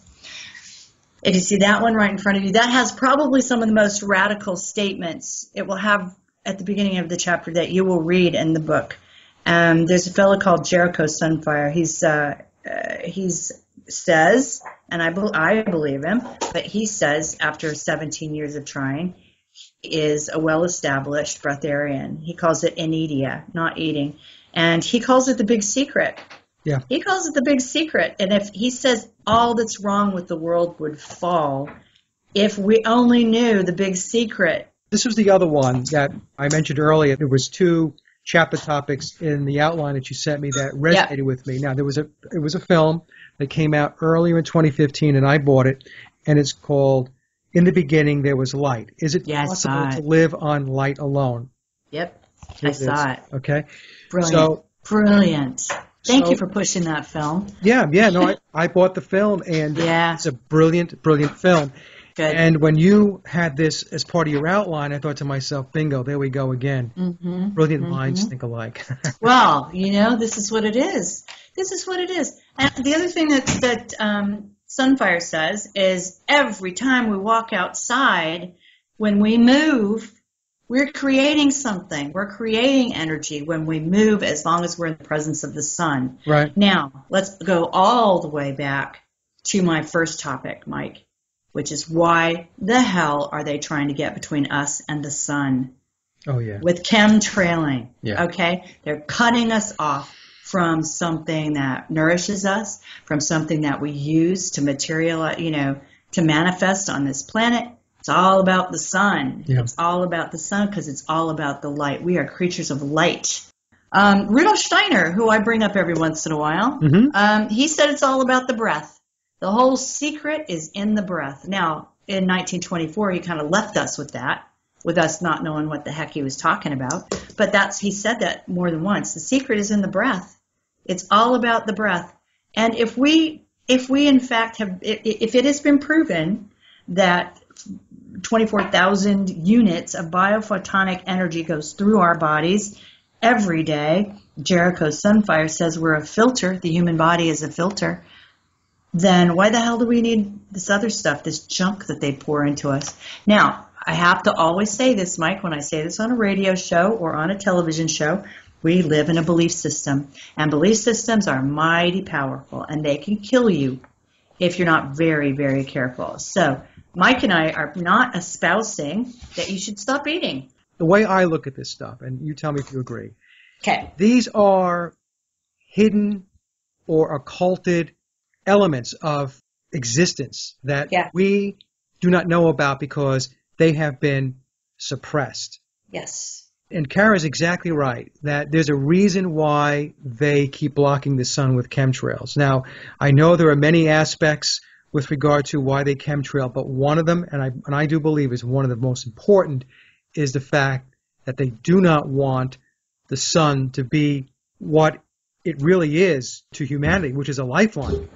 If you see that one right in front of you, that has probably some of the most radical statements it will have at the beginning of the chapter that you will read in the book. There's a fellow called Jericho Sunfire. He's says, and I believe him, but he says after 17 years of trying, he is a well-established breatharian. He calls it inedia, not eating, and he calls it the big secret. Yeah. He calls it the big secret, and if he says all that's wrong with the world would fall if we only knew the big secret. This was the other one that I mentioned earlier. There was 2 chapter topics in the outline that you sent me that resonated with me. Now, it was a film that came out earlier in 2015, and I bought it, and it's called In the Beginning There Was Light. Is it possible to live on light alone? Yep, I saw it. Okay. Brilliant. Brilliant. Thank you for pushing that film. Yeah. No, I bought the film, and it's a brilliant, brilliant film. Good. And when you had this as part of your outline, I thought to myself, bingo, there we go again. Mm-hmm. Brilliant minds think alike. Well, this is what it is. This is what it is. And the other thing that Sunfire says is every time we walk outside, when we move, we're creating something. We're creating energy when we move, as long as we're in the presence of the sun. Right. Now, let's go all the way back to my first topic, Mike, which is why the hell are they trying to get between us and the sun? Oh, yeah. With chemtrailing. Yeah. Okay? They're cutting us off from something that nourishes us, from something that we use to materialize, to manifest on this planet. It's all about the sun. Yeah. It's all about the sun because it's all about the light. We are creatures of light. Rudolf Steiner, who I bring up every once in a while, he said it's all about the breath. The whole secret is in the breath. Now, in 1924, he kind of left us with that, with us not knowing what the heck he was talking about. But he said that more than once. The secret is in the breath. It's all about the breath. And if we in fact if it has been proven that 24,000 units of biophotonic energy goes through our bodies every day, Jericho Sunfire says we're a filter, the human body is a filter, then why the hell do we need this other stuff, this junk that they pour into us? Now, I have to always say this, Mike, when I say this on a radio show or on a television show, we live in a belief system, and belief systems are mighty powerful, and they can kill you if you're not very, very careful. So Mike and I are not espousing that you should stop eating. The way I look at this stuff, and you tell me if you agree, okay, these are hidden or occulted elements of existence that we do not know about because they have been suppressed. Yes. And Cara is exactly right, that there's a reason why they keep blocking the sun with chemtrails. Now, I know there are many aspects with regard to why they chemtrail, but one of them, and I do believe is one of the most important, is the fact that they do not want the sun to be what it really is to humanity, which is a lifeline.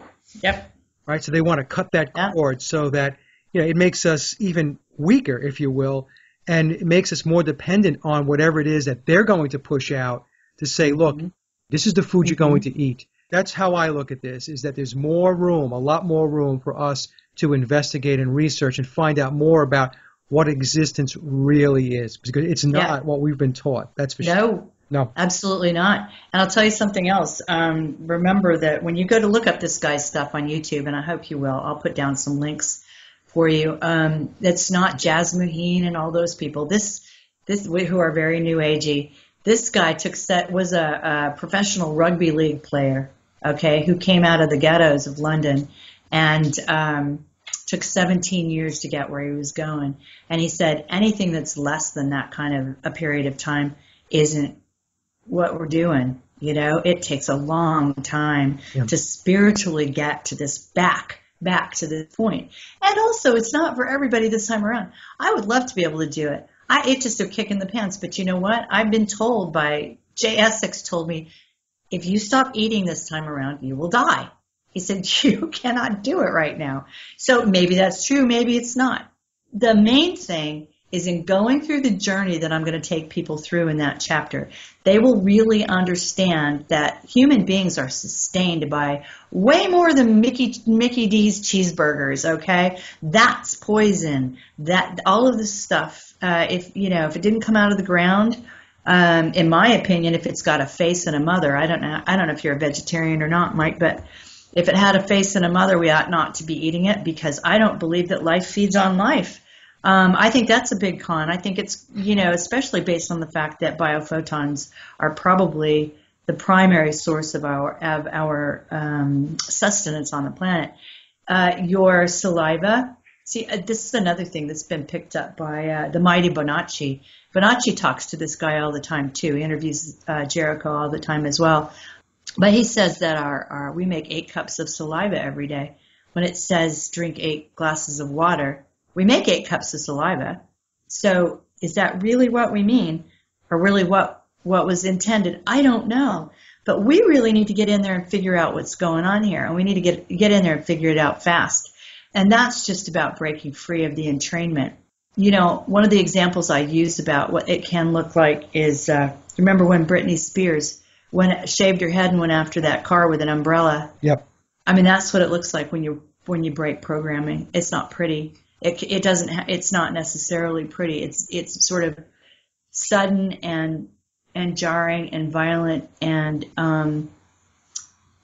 Yep. Right? So they want to cut that cord so that it makes us even weaker, if you will, and it makes us more dependent on whatever it is that they're going to push out to say, look, this is the food you're going to eat. That's how I look at this, is that there's more room, a lot more room for us to investigate and research and find out more about what existence really is, because it's not what we've been taught. That's for sure. No, absolutely not. And I'll tell you something else. Remember that when you go to look up this guy's stuff on YouTube, and I hope you will, I'll put down some links for you. It's not Jazz Muheen and all those people. This who are very new agey. This guy was a professional rugby league player, who came out of the ghettos of London and took 17 years to get where he was going. And he said anything that's less than that kind of a period of time isn't what we're doing. It takes a long time to spiritually get to this back to this point. And also, it's not for everybody this time around. I would love to be able to do it. It's just a kick in the pants. But you know what? I've been told by Jay Essex told me, if you stop eating this time around, you will die. He said, you cannot do it right now. So maybe that's true, maybe it's not. The main thing is in going through the journey that I'm going to take people through in that chapter, they will really understand that human beings are sustained by way more than Mickey D's cheeseburgers, okay? That's poison. That all of this stuff, if it didn't come out of the ground, in my opinion, if it's got a face and a mother, I don't know if you're a vegetarian or not, Mike, but if it had a face and a mother, we ought not to be eating it, because I don't believe that life feeds on life. I think that's a big con. I think it's, especially based on the fact that biophotons are probably the primary source of our sustenance on the planet. Your saliva. See, this is another thing that's been picked up by the mighty Bonacci. Bonacci talks to this guy all the time too. He interviews Jericho all the time as well. But he says that we make 8 cups of saliva every day. When it says drink 8 glasses of water, we make 8 cups of saliva. So is that really what we mean, or really what was intended? I don't know. But we really need to get in there and figure out what's going on here. And we need to get in there and figure it out fast. And that's just about breaking free of the entrainment. One of the examples I use about what it can look like is, remember when Britney Spears shaved her head and went after that car with an umbrella? Yep. I mean, that's what it looks like when you break programming. It's not pretty. It's not necessarily pretty. It's sort of sudden and jarring and violent,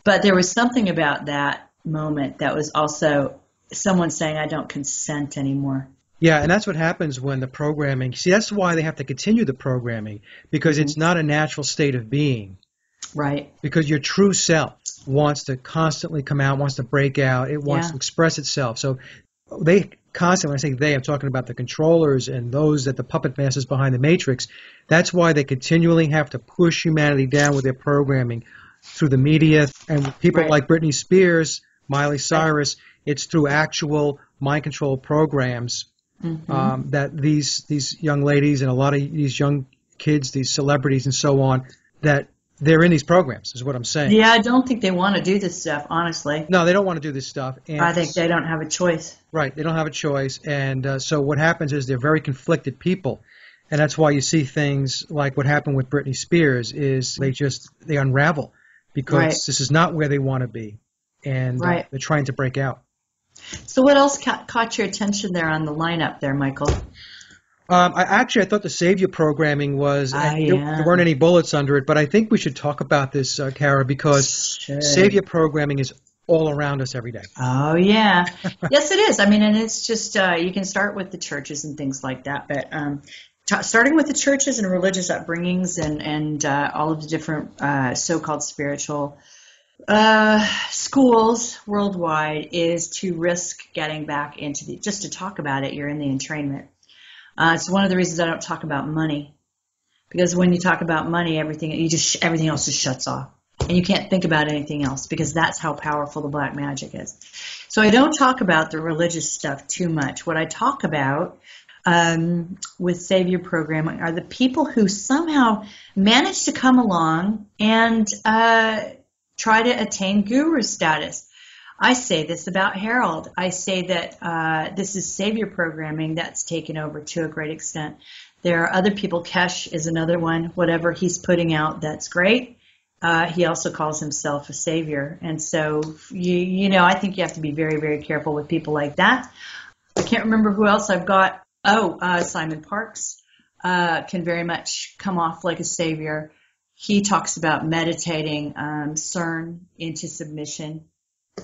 but there was something about that moment that was also someone saying, I don't consent anymore. Yeah, and that's what happens when the programming, see, that's why they have to continue the programming, because it's not a natural state of being. Right. Because your true self wants to constantly come out, wants to break out, it wants to express itself. So they constantly, when I say they, I'm talking about the controllers and those that the puppet masters behind the matrix. That's why they continually have to push humanity down with their programming through the media and people like Britney Spears, Miley Cyrus. It's through actual mind control programs that these young ladies and a lot of these young kids, these celebrities and so on, that they're in these programs, is what I'm saying. Yeah, I don't think they want to do this stuff, honestly. No, they don't want to do this stuff. And I think they don't have a choice. Right, they don't have a choice. And so what happens is they're very conflicted people. And that's why you see things like what happened with Britney Spears is they unravel because this is not where they want to be. And they're trying to break out. So what else caught your attention there on the lineup there, Michael? I thought the Savior programming was, there weren't any bullets under it, but I think we should talk about this, Cara, because Savior programming is all around us every day. Oh, yeah. Yes, it is. I mean, and it's just, you can start with the churches and things like that, but starting with the churches and religious upbringings and all of the different so-called spiritual schools worldwide is to risk getting back into just to talk about it, you're in the entrainment. It's one of the reasons I don't talk about money, because when you talk about money, everything else just shuts off, and you can't think about anything else because that's how powerful the black magic is. So I don't talk about the religious stuff too much. What I talk about with Savior programming are the people who somehow manage to come along and try to attain guru status. I say this about Harold. I say that this is Savior programming that's taken over to a great extent. There are other people. Kesh is another one. Whatever he's putting out, that's great. He also calls himself a savior. And so, I think you have to be very, very careful with people like that. I can't remember who else I've got. Simon Parks can very much come off like a savior. He talks about meditating CERN into submission.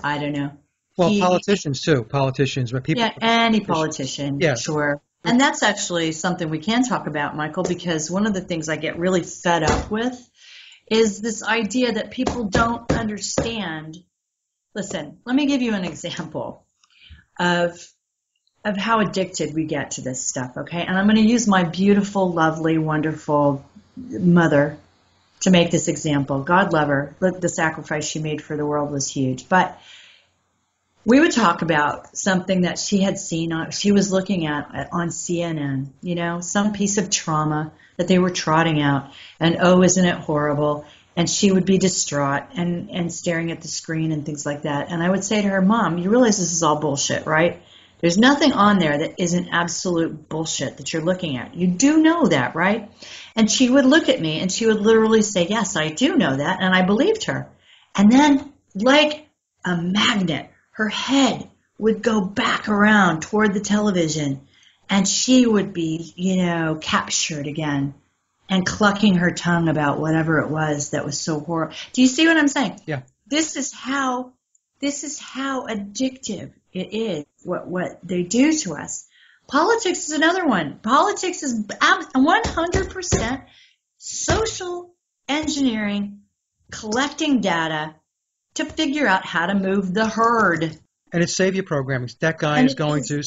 I don't know. Well, politicians too. Politicians, but people. Yeah, any politician, sure. And that's actually something we can talk about, Michael, because one of the things I get really fed up with is this idea that people don't understand. Listen, let me give you an example of how addicted we get to this stuff, okay? And I'm going to use my beautiful, lovely, wonderful mother to make this example. God love her. Look, the sacrifice she made for the world was huge. But we would talk about something that she had seen she was looking at on CNN, some piece of trauma that they were trotting out, and oh, isn't it horrible? And she would be distraught and staring at the screen and things like that. And I would say to her, Mom, you realize this is all bullshit, right? There's nothing on there that isn't absolute bullshit that you're looking at. You do know that, right? And she would look at me and she would literally say, yes, I do know that. And I believed her. And then, like a magnet, her head would go back around toward the television and she would be, captured again and clucking her tongue about whatever it was that was so horrible. Do you see what I'm saying? Yeah. This is how addictive it is, what they do to us. Politics is another one. Politics is 100% social engineering, collecting data to figure out how to move the herd. And it's savior programming. That guy he's going to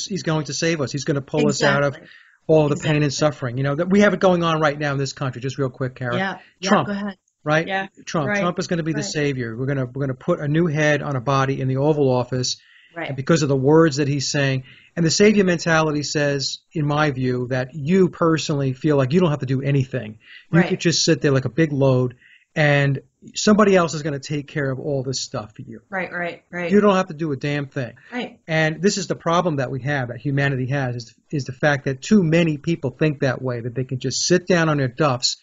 save us. He's going to pull us out of all the pain and suffering. That we have it going on right now in this country. Just real quick, Cara. Yeah. Trump, go ahead. right? Yeah. Trump. Right. Trump is going to be the savior. We're going to put a new head on a body in the Oval Office. Right. And because of the words that he's saying. And the savior mentality says, in my view, that you personally feel like you don't have to do anything. You could just sit there like a big load, and somebody else is going to take care of all this stuff for you. Right. You don't have to do a damn thing. Right. And this is the problem that we have, that humanity has, is the fact that too many people think that way, that they can just sit down on their duffs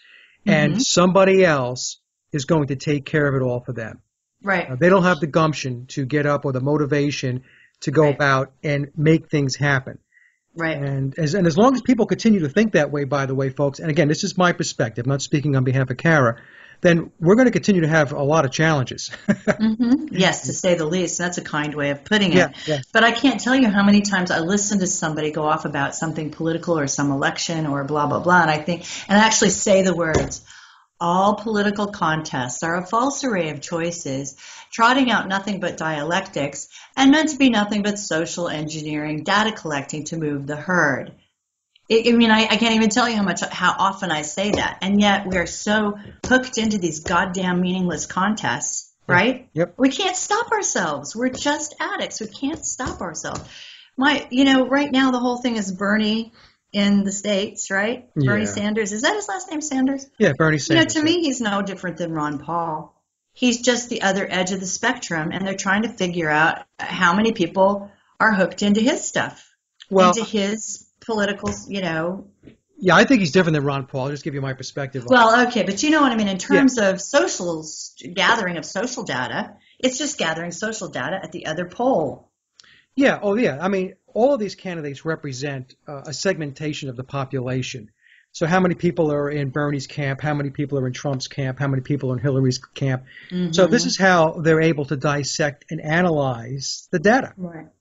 and somebody else is going to take care of it all for them. Right. They don't have the gumption to get up or the motivation to go about and make things happen. Right. And as long as people continue to think that way, by the way, folks, and again, this is my perspective, I'm not speaking on behalf of Cara, then we're going to continue to have a lot of challenges. Yes, to say the least. That's a kind way of putting it. Yeah. But I can't tell you how many times I listen to somebody go off about something political or some election or blah, blah, blah, and I actually say the words, all political contests are a false array of choices, trotting out nothing but dialectics, and meant to be nothing but social engineering, data collecting to move the herd. I can't even tell you how often I say that, and yet we are so hooked into these goddamn meaningless contests, right? Yep. We can't stop ourselves. We're just addicts. We can't stop ourselves. Right now the whole thing is Bernie in the States, right? Yeah. Bernie Sanders. Is that his last name, Sanders? Yeah, Bernie Sanders. To me, he's no different than Ron Paul. He's just the other edge of the spectrum, and they're trying to figure out how many people are hooked into his stuff, into his political, Yeah, I think he's different than Ron Paul. I'll just give you my perspective. Well, okay, but you know what I mean. In terms of gathering of social data, it's just gathering social data at the other pole. Yeah, I mean, all of these candidates represent a segmentation of the population. So how many people are in Bernie's camp? How many people are in Trump's camp? How many people are in Hillary's camp? So this is how they're able to dissect and analyze the data.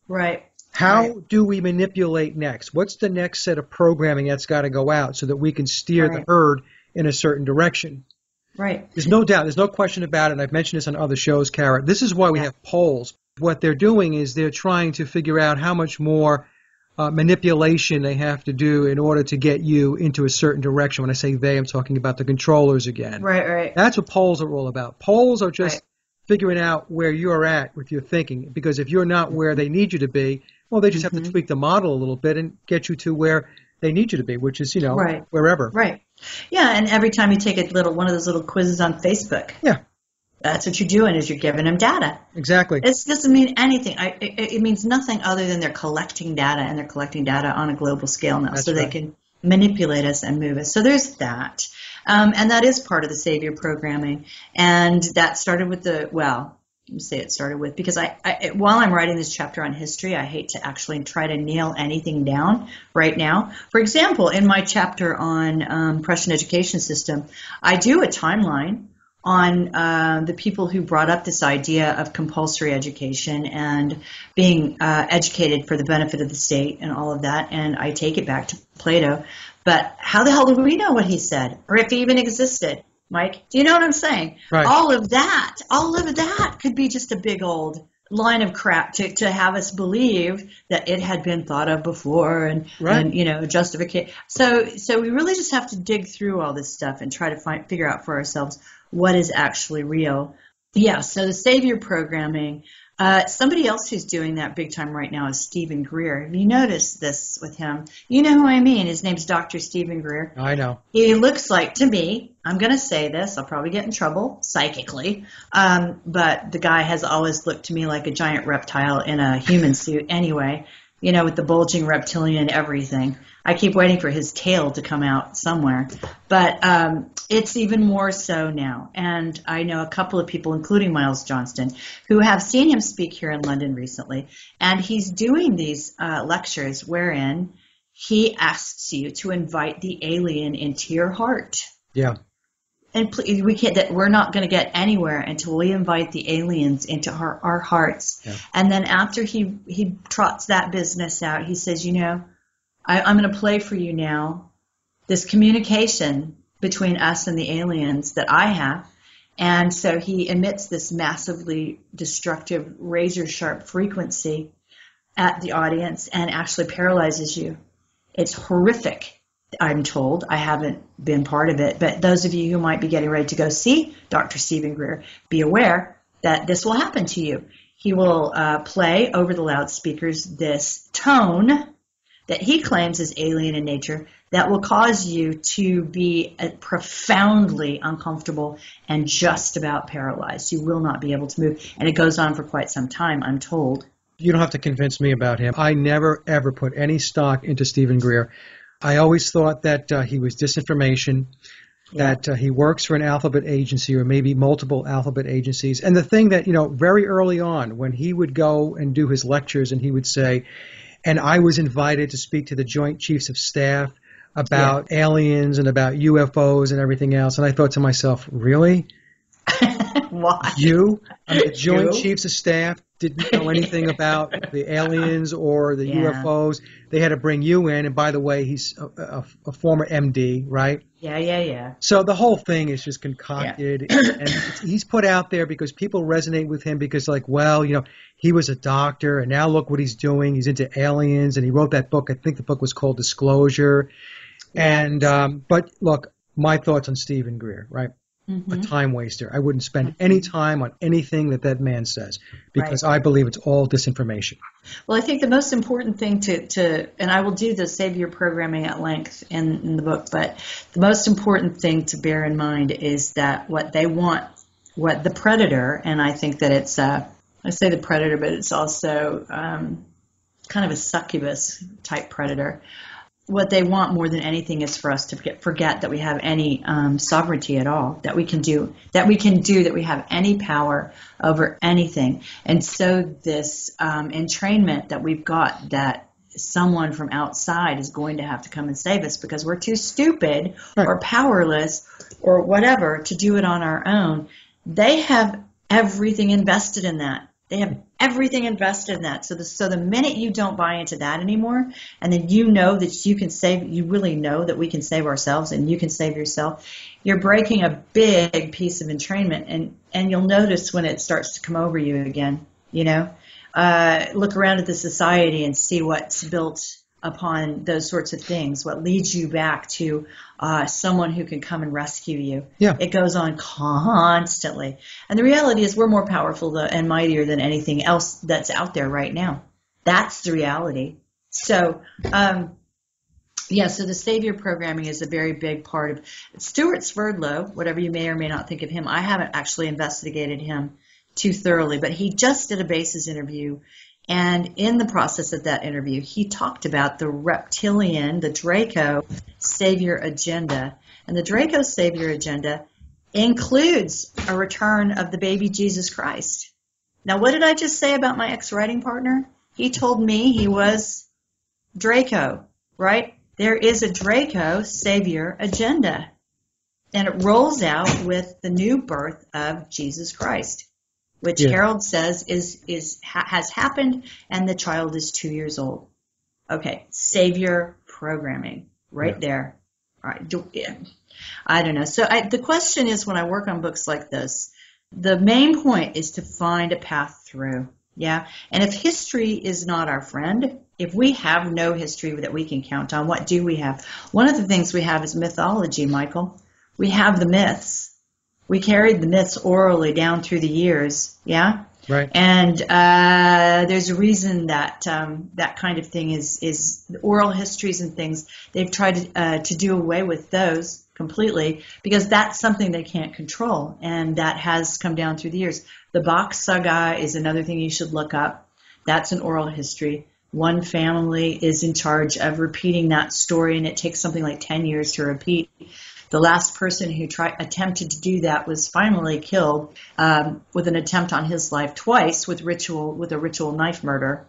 Right. How do we manipulate next? What's the next set of programming that's got to go out so that we can steer the herd in a certain direction? Right. There's no doubt. There's no question about it. And I've mentioned this on other shows, Cara. This is why we have polls. What they're doing is they're trying to figure out how much more manipulation they have to do in order to get you into a certain direction. When I say they, I'm talking about the controllers again. Right. That's what polls are all about. Polls are just figuring out where you're at with your thinking. Because if you're not where they need you to be, well, they just have to tweak the model a little bit and get you to where they need you to be, which is, wherever. Right. Yeah, and every time you take one of those little quizzes on Facebook. Yeah. That's what you're doing, is you're giving them data. Exactly. It doesn't mean anything. It means nothing other than they're collecting data, and they're collecting data on a global scale now. That's they can manipulate us and move us. So there's that. And that is part of the Savior programming. And that started with because while I'm writing this chapter on history, I hate to actually try to nail anything down right now. For example, in my chapter on Prussian education system, I do a timeline on the people who brought up this idea of compulsory education and being educated for the benefit of the state and all of that, and I take it back to Plato. But how the hell do we know what he said, or if he even existed? Mike, do you know what I'm saying? Right. All of that could be just a big old line of crap to have us believe that it had been thought of before and justification. So we really just have to dig through all this stuff and try to figure out for ourselves what is actually real. Yeah, so the Savior programming, Somebody else who's doing that big time right now is Stephen Greer. Have you noticed this with him? You know who I mean. His name's Dr. Stephen Greer. I know. He looks like, to me, I'm going to say this, I'll probably get in trouble psychically, but the guy has always looked to me like a giant reptile in a human suit anyway, with the bulging reptilian everything. I keep waiting for his tail to come out somewhere. But it's even more so now. And I know a couple of people, including Miles Johnston, who have seen him speak here in London recently. And he's doing these lectures wherein he asks you to invite the alien into your heart. Yeah. And we're not going to get anywhere until we invite the aliens into our hearts. Yeah. And then after he trots that business out, he says, I'm going to play for you now this communication between us and the aliens that I have. And so he emits this massively destructive, razor-sharp frequency at the audience and actually paralyzes you. It's horrific, I'm told. I haven't been part of it. But those of you who might be getting ready to go see Dr. Stephen Greer, be aware that this will happen to you. He will play over the loudspeakers this tone that he claims is alien in nature that will cause you to be profoundly uncomfortable and just about paralyzed. You will not be able to move. And it goes on for quite some time, I'm told. You don't have to convince me about him. I never, ever put any stock into Stephen Greer. I always thought that he was disinformation, that he works for an alphabet agency or maybe multiple alphabet agencies. And the thing that, very early on when he would go and do his lectures and he would say, and I was invited to speak to the Joint Chiefs of Staff about aliens and about UFOs and everything else. And I thought to myself, really? Why? You? The Joint Chiefs of Staff didn't know anything about the aliens or the UFOs. They had to bring you in. And by the way, he's a former MD, right? Yeah. So the whole thing is just concocted. And he's put out there because people resonate with him because he was a doctor and now look what he's doing. He's into aliens and he wrote that book. I think the book was called Disclosure. And but look, my thoughts on Stephen Greer, right? Mm-hmm. A time waster. I wouldn't spend any time on anything that man says because I believe it's all disinformation. Well, I think the most important thing to and I will do the Savior programming at length in the book, but the most important thing to bear in mind is that what they want, what the predator, and I think that it's, I say the predator, but it's also kind of a succubus type predator. What they want more than anything is for us to forget that we have any sovereignty at all, that we have any power over anything. And so this entrainment that we've got that someone from outside is going to have to come and save us because we're too stupid or powerless or whatever to do it on our own, they have everything invested in that. They have everything invested in that. So the minute you don't buy into that anymore, and then you know that you really know that we can save ourselves and you can save yourself, you're breaking a big piece of entrainment, and you'll notice when it starts to come over you again, look around at the society and see what's built upon those sorts of things, what leads you back to someone who can come and rescue you. Yeah. It goes on constantly. And the reality is we're more powerful and mightier than anything else that's out there right now. That's the reality. So, so the Savior programming is a very big part of Stuart Sverdlow, whatever you may or may not think of him. I haven't actually investigated him too thoroughly, but he just did a basis interview. And in the process of that interview, he talked about the reptilian, the Draco Savior agenda. And the Draco Savior agenda includes a return of the baby Jesus Christ. Now, what did I just say about my ex-writing partner? He told me he was Draco, right? There is a Draco Savior agenda. And it rolls out with the new birth of Jesus Christ, which Harold says has happened, and the child is 2 years old. Okay, Savior programming there. All right, I don't know. So the question is, when I work on books like this, the main point is to find a path through. Yeah, and if history is not our friend, if we have no history that we can count on, what do we have? One of the things we have is mythology, Michael. We have the myths. We carried the myths orally down through the years, yeah? Right. And there's a reason that that kind of thing is oral histories and things. They've tried to do away with those completely because that's something they can't control, and that has come down through the years. The Bach Saga is another thing you should look up. That's an oral history. One family is in charge of repeating that story, and it takes something like 10 years to repeat. The last person who attempted to do that was finally killed with an attempt on his life twice with a ritual knife murder.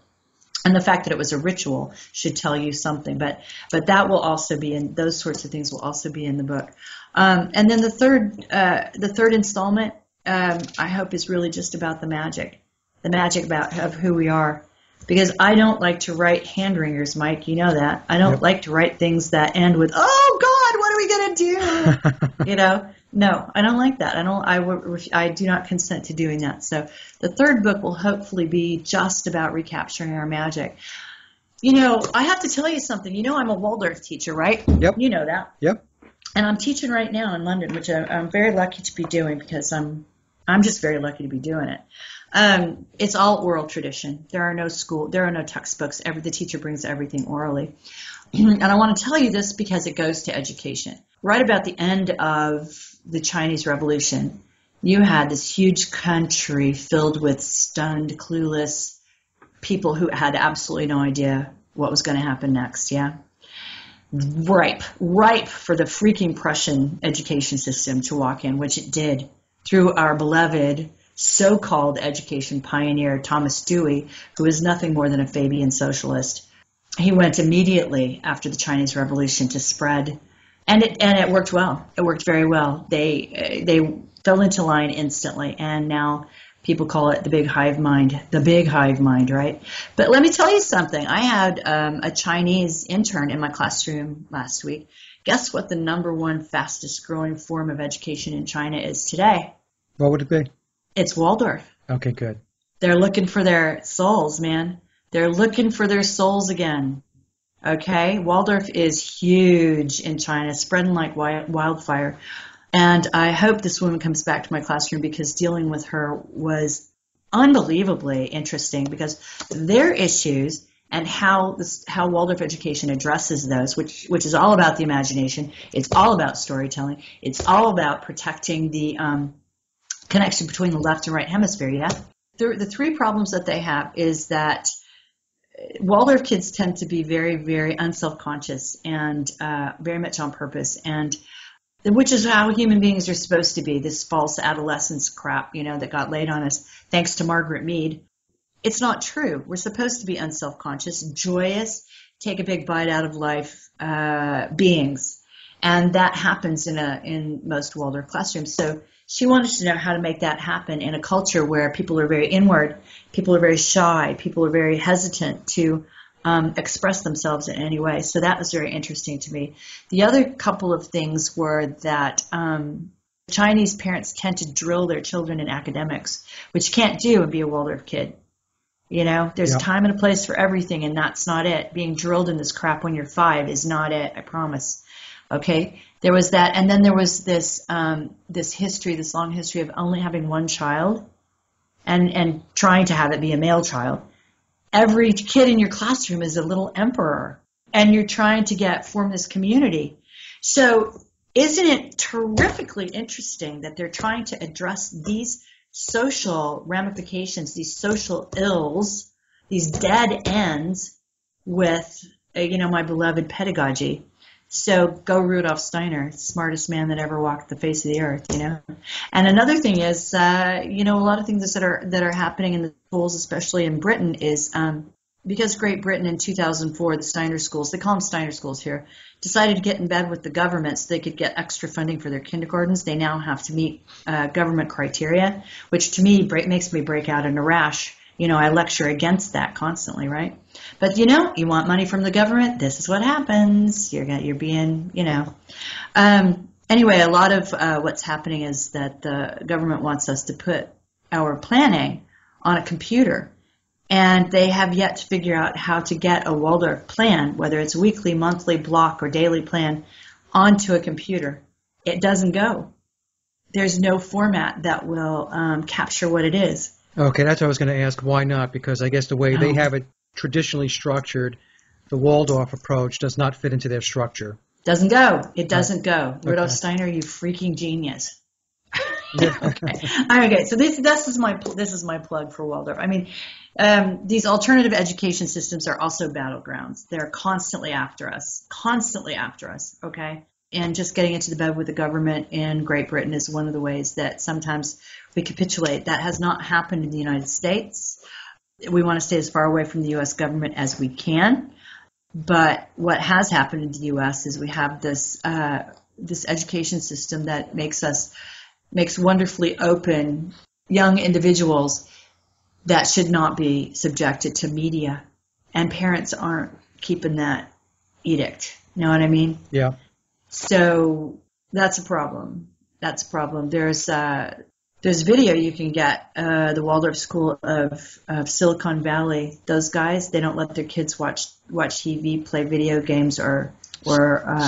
And the fact that it was a ritual should tell you something. But that will also be in, those sorts of things will also be in the book. And then the third installment, I hope, is really just about the magic of who we are. Because I don't like to write hand wringers, Mike. You know that. I don't like to write things that end with, "Oh God, what are we gonna do?" You know. No, I don't like that. I do not consent to doing that. So the third book will hopefully be just about recapturing our magic. You know, I have to tell you something. You know, I'm a Waldorf teacher, right? Yep. You know that. Yep. And I'm teaching right now in London, which I'm very lucky to be doing because I'm just very lucky to be doing it. It's all oral tradition. There are no textbooks. The teacher brings everything orally. And I want to tell you this because it goes to education. Right about the end of the Chinese Revolution, you had this huge country filled with stunned, clueless people who had absolutely no idea what was going to happen next, yeah? Ripe for the freaking Prussian education system to walk in, which it did, through our beloved so-called education pioneer, Thomas Dewey, who is nothing more than a Fabian socialist. He went immediately after the Chinese Revolution to spread, and it worked well. It worked very well. They fell into line instantly, and now people call it the big hive mind. The big hive mind, right? But let me tell you something. I had a Chinese intern in my classroom last week. Guess what the number one fastest growing form of education in China is today? What would it be? It's Waldorf. Okay, good. They're looking for their souls, man. They're looking for their souls again. Okay? Waldorf is huge in China, spreading like wildfire. And I hope this woman comes back to my classroom because dealing with her was unbelievably interesting because their issues and how Waldorf education addresses those, which is all about the imagination. It's all about storytelling. It's all about protecting the connection between the left and right hemisphere, yeah? The three problems that they have is that Waldorf kids tend to be very, very unself-conscious and very much on purpose, and which is how human beings are supposed to be, this false adolescence crap, you know, that got laid on us thanks to Margaret Mead. It's not true. We're supposed to be unself-conscious, joyous, take a big bite out of life beings, and that happens in most Waldorf classrooms. So she wanted to know how to make that happen in a culture where people are very inward, people are very shy, people are very hesitant to express themselves in any way. So that was very interesting to me. The other couple of things were that Chinese parents tend to drill their children in academics, which you can't do and be a Waldorf kid. You know, there's a time and a place for everything, and that's not it. Being drilled in this crap when you're 5 is not it, I promise. Okay? There was that, and then there was this this long history of only having one child and trying to have it be a male child. Every kid in your classroom is a little emperor, and you're trying to form this community. So isn't it terrifically interesting that they're trying to address these social ramifications, these social ills, these dead ends with, my beloved pedagogy? So go Rudolf Steiner, smartest man that ever walked the face of the earth, you know. And another thing is, a lot of things that are happening in the schools, especially in Britain, is because Great Britain in 2004, the Steiner schools, they call them Steiner schools here, decided to get in bed with the government so they could get extra funding for their kindergartens. They now have to meet government criteria, which to me makes me break out in a rash. I lecture against that constantly, right? But, you want money from the government, this is what happens. You're being, Anyway, a lot of what's happening is that the government wants us to put our planning on a computer. And they have yet to figure out how to get a Waldorf plan, whether it's weekly, monthly, block, or daily plan, onto a computer. It doesn't go. There's no format that will capture what it is. Okay, that's what I was going to ask. Why not? Because I guess the way they No, have it traditionally structured, the Waldorf approach does not fit into their structure. doesn't go. It Right. doesn't go. Rudolf Okay. Steiner, you freaking genius. Yeah. Okay. Okay. So this is my plug for Waldorf. I mean, these alternative education systems are also battlegrounds. They're constantly after us. Constantly after us. Okay. And just getting into the bed with the government in Great Britain is one of the ways that sometimes we capitulate. That has not happened in the United States. We want to stay as far away from the U.S. government as we can. But what has happened in the U.S. is we have this education system that makes wonderfully open young individuals that should not be subjected to media, and parents aren't keeping that edict. You know what I mean? Yeah. So that's a problem. That's a problem. There's video you can get, the Waldorf School of Silicon Valley. Those guys, they don't let their kids watch TV, play video games, or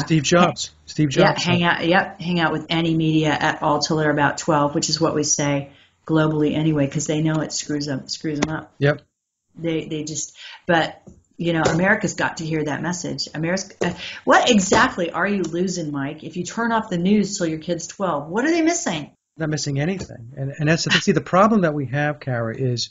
Steve Jobs. Steve yeah, Jobs. hang out with any media at all till they're about 12, which is what we say globally anyway, because they know it screws them up. Yep. They just, but America's got to hear that message. What exactly are you losing, Mike? If you turn off the news till your kid's 12, what are they missing? Not missing anything. And that's see the problem that we have, Cara, is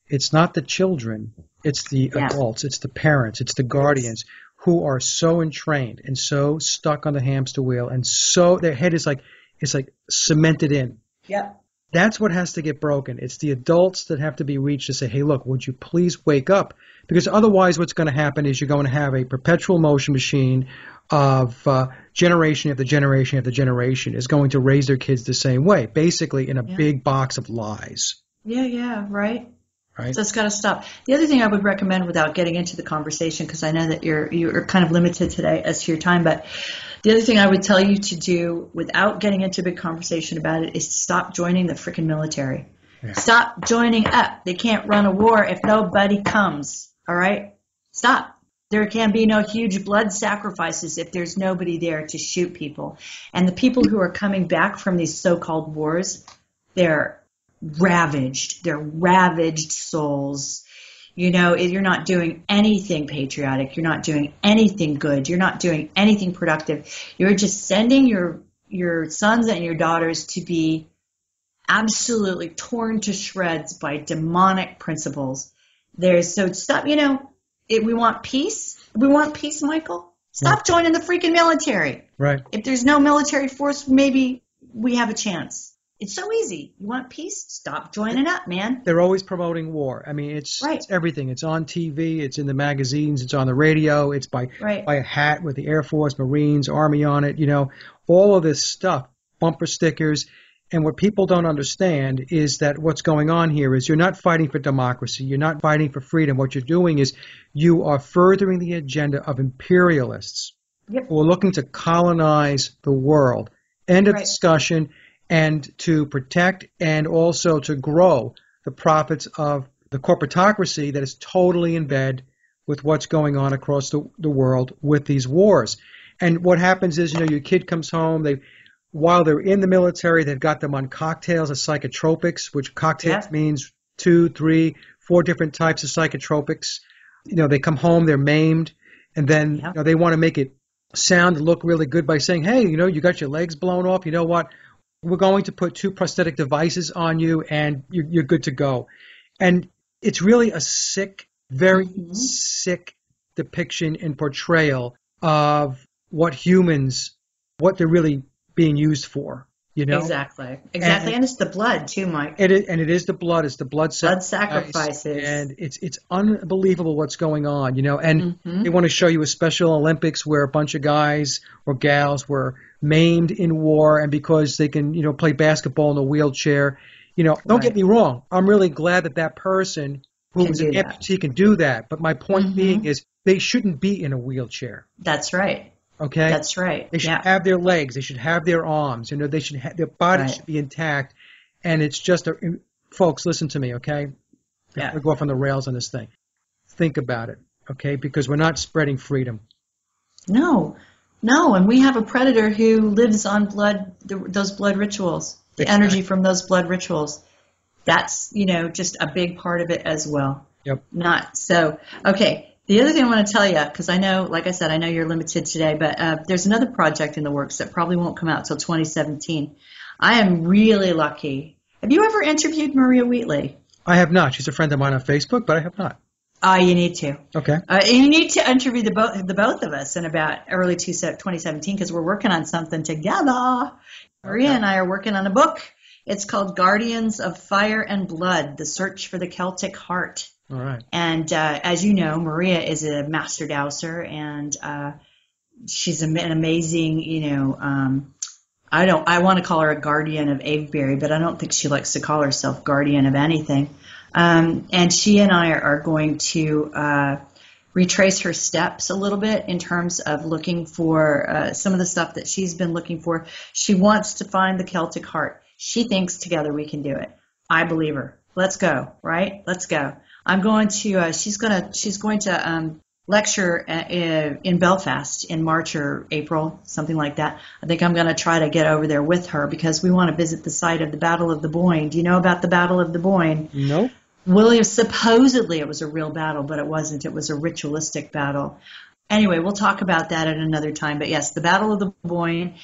it's not the children, it's the Yeah. adults, it's the parents, it's the guardians who are so entrained and so stuck on the hamster wheel, and so their head is like it's like cemented in. Yep. That's what has to get broken. It's the adults that have to be reached to say, hey, look, would you please wake up? Because otherwise what's going to happen is you're going to have a perpetual motion machine of generation after generation after generation is going to raise their kids the same way, basically in a big box of lies. Yeah, right. Right? So it's got to stop. The other thing I would recommend, without getting into the conversation, because I know that you're kind of limited today as to your time, but the other thing I would tell you to do, without getting into a big conversation about it, is to stop joining the freaking military. Yeah. Stop joining up. They can't run a war if nobody comes. All right? Stop. There can be no huge blood sacrifices if there's nobody there to shoot people. And the people who are coming back from these so-called wars, they're ravaged. They're ravaged souls. You're not doing anything patriotic. You're not doing anything good. You're not doing anything productive. You're just sending your sons and your daughters to be absolutely torn to shreds by demonic principles. So stop, we want peace. We want peace, Michael. Stop joining the freaking military. Right. If there's no military force, maybe we have a chance. It's so easy. You want peace? Stop joining up, man. They're always promoting war. I mean, it's everything. It's on TV. It's in the magazines. It's on the radio. It's by a hat with the Air Force, Marines, Army on it. All of this stuff, bumper stickers. And what people don't understand is that what's going on here is you're not fighting for democracy. You're not fighting for freedom. What you're doing is you are furthering the agenda of imperialists who are looking to colonize the world. End of discussion. And to protect and also to grow the profits of the corporatocracy that is totally in bed with what's going on across the world with these wars. And what happens is, your kid comes home, while they're in the military, they've got them on cocktails of psychotropics, which cocktails means 2, 3, 4 different types of psychotropics. They come home, they're maimed, and then they want to make it sound and look really good by saying, hey, you got your legs blown off. You know what? We're going to put 2 prosthetic devices on you, and you're good to go. And it's really a sick, very sick depiction and portrayal of what they're really being used for. Exactly. And it's the blood too, Mike. It is the blood. It's the blood sacrifices. And it's unbelievable what's going on, And they want to show you a Special Olympics where a bunch of guys or gals were maimed in war, and because they can, play basketball in a wheelchair. Don't get me wrong. I'm really glad that person who was an amputee can do that. But my point being is they shouldn't be in a wheelchair. That's right. Okay? That's right. They should have their legs. They should have their arms. They should their body should be intact. And it's just, folks, listen to me, okay? Yeah. I'll go off on the rails on this thing. Think about it, okay? Because we're not spreading freedom. No, and we have a predator who lives on blood, those blood rituals, the energy from those blood rituals. That's, just a big part of it as well. Yep. Not so. Okay. The other thing I want to tell you, because I know, like I said, I know you're limited today, but there's another project in the works that probably won't come out till 2017. I am really lucky. Have you ever interviewed Maria Wheatley? I have not. She's a friend of mine on Facebook, but I have not. You need to. Okay. You need to interview the both of us in about early 2017 because we're working on something together. Maria and I are working on a book. It's called Guardians of Fire and Blood, The Search for the Celtic Heart. All right. And as you know, Maria is a master dowser, and she's an amazing, I want to call her a guardian of Avebury, but I don't think she likes to call herself guardian of anything. And she and I are going to retrace her steps a little bit in terms of looking for some of the stuff that she's been looking for. She wants to find the Celtic heart. She thinks together we can do it. I believe her. Let's go, right? Let's go. I'm going to, she's going to lecture in Belfast in March or April, something like that. I think I'm going to try to get over there with her because we want to visit the site of the Battle of the Boyne. Do you know about the Battle of the Boyne? Nope. William, supposedly it was a real battle, but it wasn't. It was a ritualistic battle. Anyway, we'll talk about that at another time. But yes, the Battle of the Boyne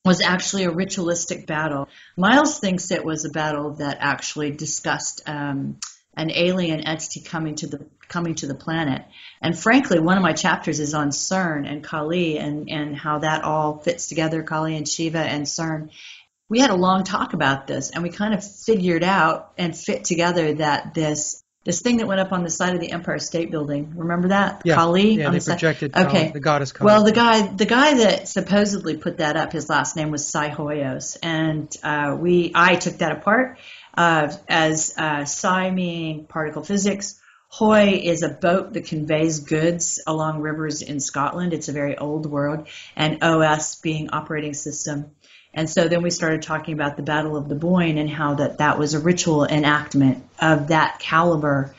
was actually a ritualistic battle. Miles thinks it was a battle that actually discussed an alien entity coming to the planet. And frankly, one of my chapters is on CERN and Kali and how that all fits together, Kali and Shiva and CERN. We had a long talk about this, and we kind of figured out and fit together that this thing that went up on the side of the Empire State Building, remember that? Yeah. Kali? Yeah, on they the projected okay. the goddess Kali. Well, the guy that supposedly put that up, his last name was Psi Hoyos, and I took that apart as Psi meaning particle physics. Hoy is a boat that conveys goods along rivers in Scotland. It's a very old word, and OS being operating system. And so then we started talking about the Battle of the Boyne and how that was a ritual enactment of that caliber,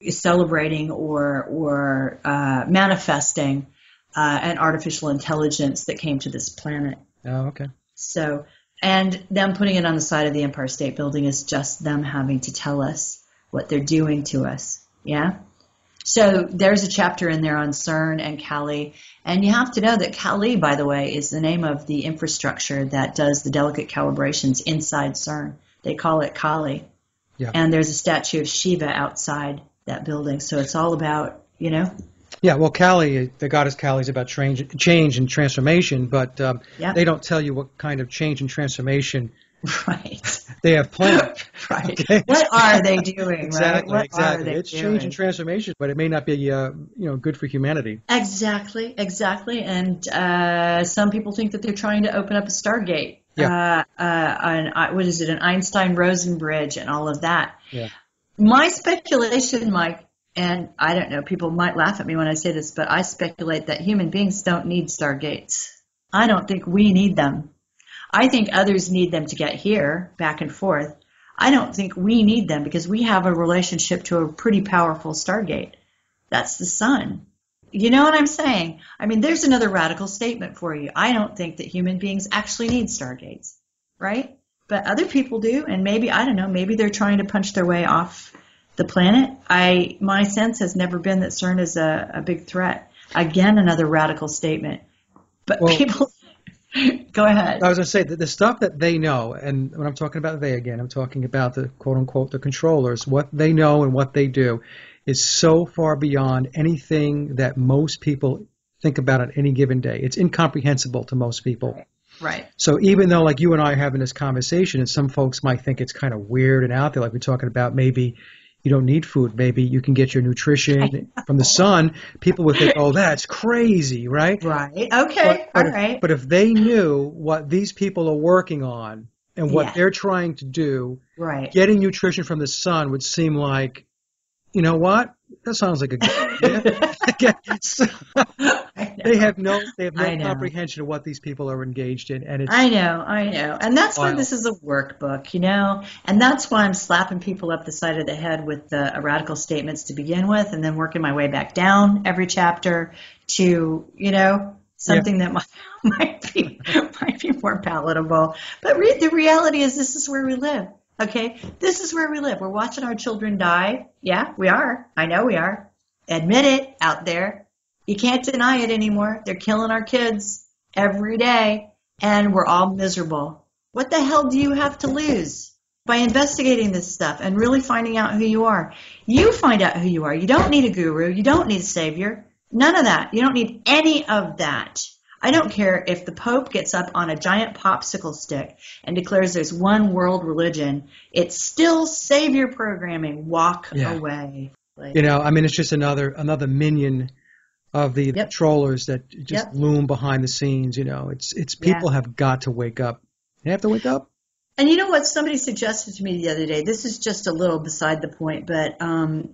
celebrating or manifesting an artificial intelligence that came to this planet. Oh, okay. So, and them putting it on the side of the Empire State Building is just them having to tell us what they're doing to us. Yeah? So there's a chapter in there on CERN and Kali. And you have to know that Kali, by the way, is the name of the infrastructure that does the delicate calibrations inside CERN. They call it Kali. Yeah. And there's a statue of Shiva outside that building. So it's all about, Yeah, well, Kali, the goddess Kali, is about change and transformation, but they don't tell you what kind of change and transformation right. they have planned. Right. Okay? What are they doing? Exactly, right? What exactly. Are they it's doing? change and transformation, but it may not be good for humanity. Exactly. And some people think that they're trying to open up a Stargate. Yeah. What is it? An Einstein-Rosen bridge and all of that. Yeah. My speculation, Mike, and I don't know, people might laugh at me when I say this, but I speculate that human beings don't need Stargates. I don't think we need them. I think others need them to get here, back and forth. I don't think we need them because we have a relationship to a pretty powerful Stargate. That's the sun. You know what I'm saying? I mean, there's another radical statement for you. I don't think that human beings actually need Stargates, right? But other people do, and maybe, I don't know, maybe they're trying to punch their way off the planet. My sense has never been that CERN is a big threat. Again, another radical statement. But people... Go ahead. I was going to say that the stuff that they know, and when I'm talking about they again, I'm talking about the quote-unquote the controllers, what they know and what they do is so far beyond anything that most people think about on any given day. It's incomprehensible to most people. Right. So even though like you and I are having this conversation and some folks might think it's kind of weird and out there, like we're talking about maybe you don't need food. Maybe you can get your nutrition from the sun. People would think, oh, that's crazy, right? Right. Okay. All right. But if they knew what these people are working on and what they're trying to do, right, getting nutrition from the sun would seem like, you know what? That sounds like a good idea. So, they have no comprehension of what these people are engaged in, and it's I know, and that's why this is a workbook, and that's why I'm slapping people up the side of the head with the radical statements to begin with, and then working my way back down every chapter to something that might be more palatable. But the reality is, this is where we live. Okay? This is where we live. We're watching our children die. Yeah, we are. I know we are. Admit it out there. You can't deny it anymore. They're killing our kids every day, and we're all miserable. What the hell do you have to lose by investigating this stuff and really finding out who you are? You find out who you are. You don't need a guru. You don't need a savior. None of that. You don't need any of that. I don't care if the Pope gets up on a giant popsicle stick and declares there's one world religion. It's still savior programming. Walk away. I mean, it's just another minion of the Yep. trollers that just loom behind the scenes. It's people have got to wake up. They have to wake up. And you know what? Somebody suggested to me the other day, this is just a little beside the point, but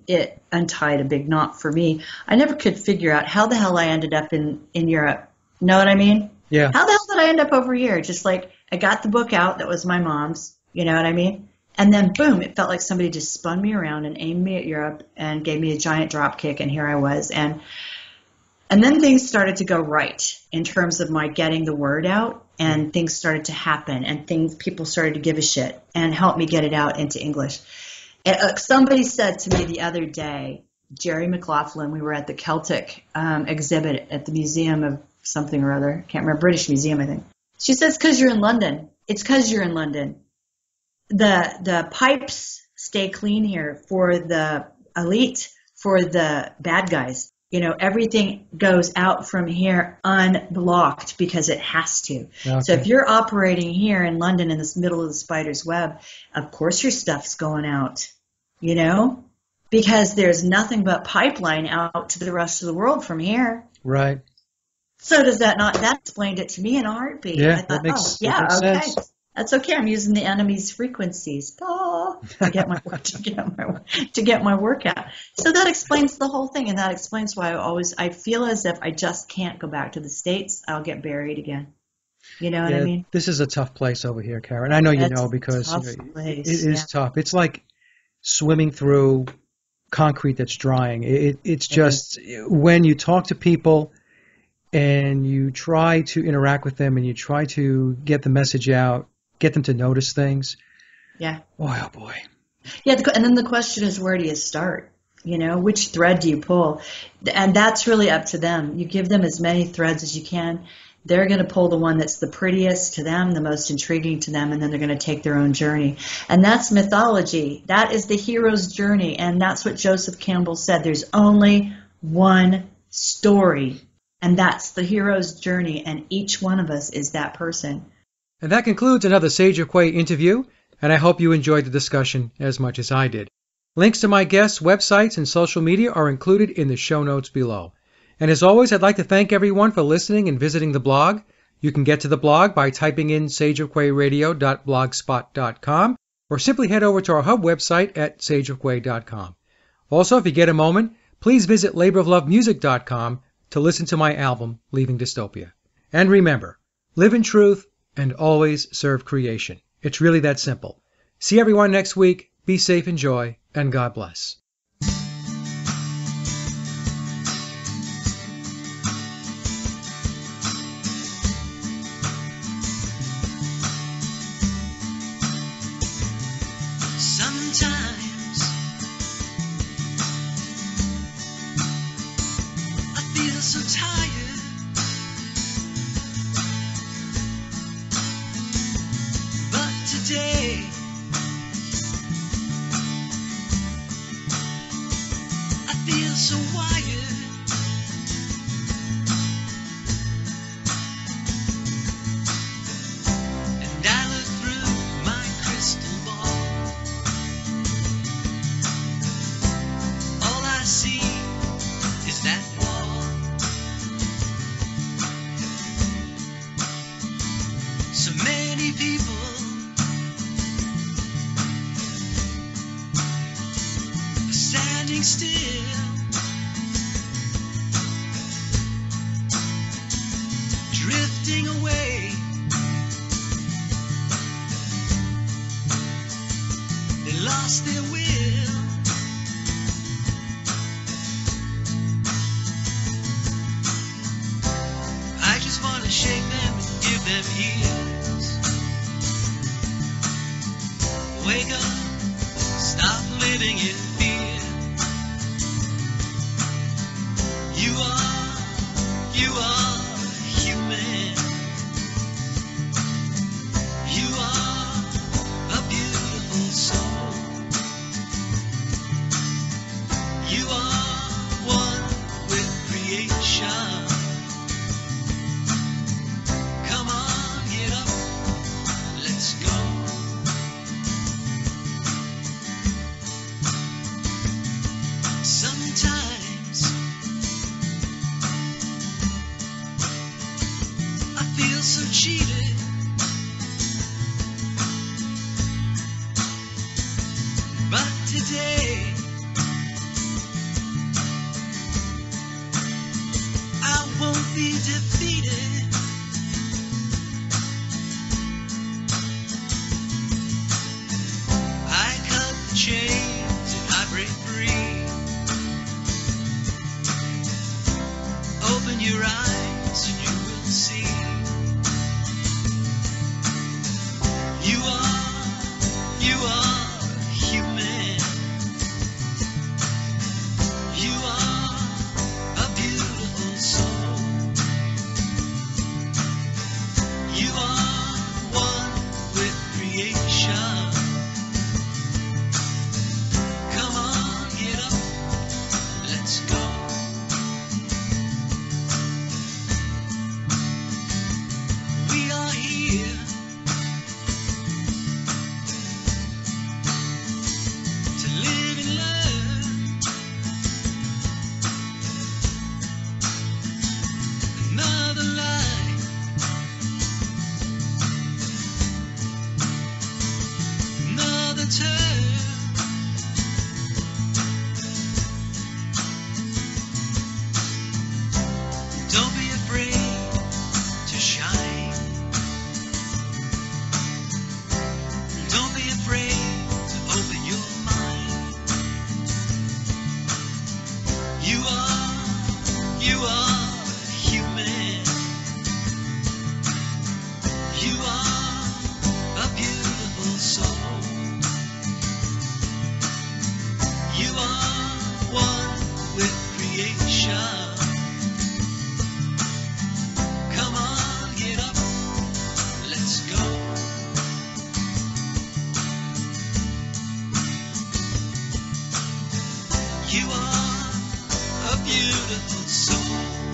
it untied a big knot for me. I never could figure out how the hell I ended up in Europe. Know what I mean? Yeah. How the hell did I end up over here? Just like I got the book out that was my mom's, you know what I mean? And then boom, it felt like somebody just spun me around and aimed me at Europe and gave me a giant drop kick, and here I was. And then things started to go right in terms of my getting the word out, and things started to happen, and people started to give a shit and help me get it out into English. Somebody said to me the other day, Jerry McLaughlin, we were at the Celtic exhibit at the Museum of something or other. Can't remember, British Museum, I think. She says, it's because you're in London. It's because you're in London. The pipes stay clean here for the elite, for the bad guys. Everything goes out from here unblocked because it has to. Okay. So if you're operating here in London in this middle of the spider's web, of course your stuff's going out, because there's nothing but pipeline out to the rest of the world from here. Right. So does that explained it to me in a heartbeat. Yeah, I thought, that makes okay. sense. That's okay. I'm using the enemy's frequencies to get my work out. So that explains the whole thing, and that explains why I feel as if I just can't go back to the States. I'll get buried again. You know what I mean? This is a tough place over here, Cara. And I know you know because it is tough. It's like swimming through concrete that's drying. It's just when you talk to people and you try to interact with them and you try to get the message out, get them to notice things. Yeah. Boy, oh boy. Yeah, and then the question is, where do you start? Which thread do you pull? And that's really up to them. You give them as many threads as you can. They're going to pull the one that's the prettiest to them, the most intriguing to them, and then they're going to take their own journey. And that's mythology. That is the hero's journey, and that's what Joseph Campbell said. There's only one story, and that's the hero's journey, and each one of us is that person. And that concludes another Sage of Quay interview, and I hope you enjoyed the discussion as much as I did. Links to my guests' websites and social media are included in the show notes below. And as always, I'd like to thank everyone for listening and visiting the blog. You can get to the blog by typing in sageofquayradio.blogspot.com or simply head over to our hub website at sageofquay.com. Also, if you get a moment, please visit laboroflovemusic.com to listen to my album, Leaving Dystopia. And remember, live in truth and always serve creation. It's really that simple. See everyone next week. Be safe, enjoy, and God bless. Sometimes I feel so tired, but today I feel so wired. And I look through my crystal ball. All I see is that wall. So many people are standing still, drifting away. They lost their will. I just want to shake them and give them ears. Wake up. living in fear. You are human. You are a beautiful soul. You are one with creation. Come on, get up, let's go. Sometimes I feel so cheated. But today I won't be defeated. I cut the chains and I break free. Open your eyes and you will see. You are human. You are a beautiful soul. You are one with creation. Come on, get up, let's go. We are here to live and learn. Another life, another turn. Don't be afraid to shine. Don't be afraid to open your mind. You are human. You are a beautiful soul. You are one with creation. Come on, get up, let's go. You are a beautiful soul.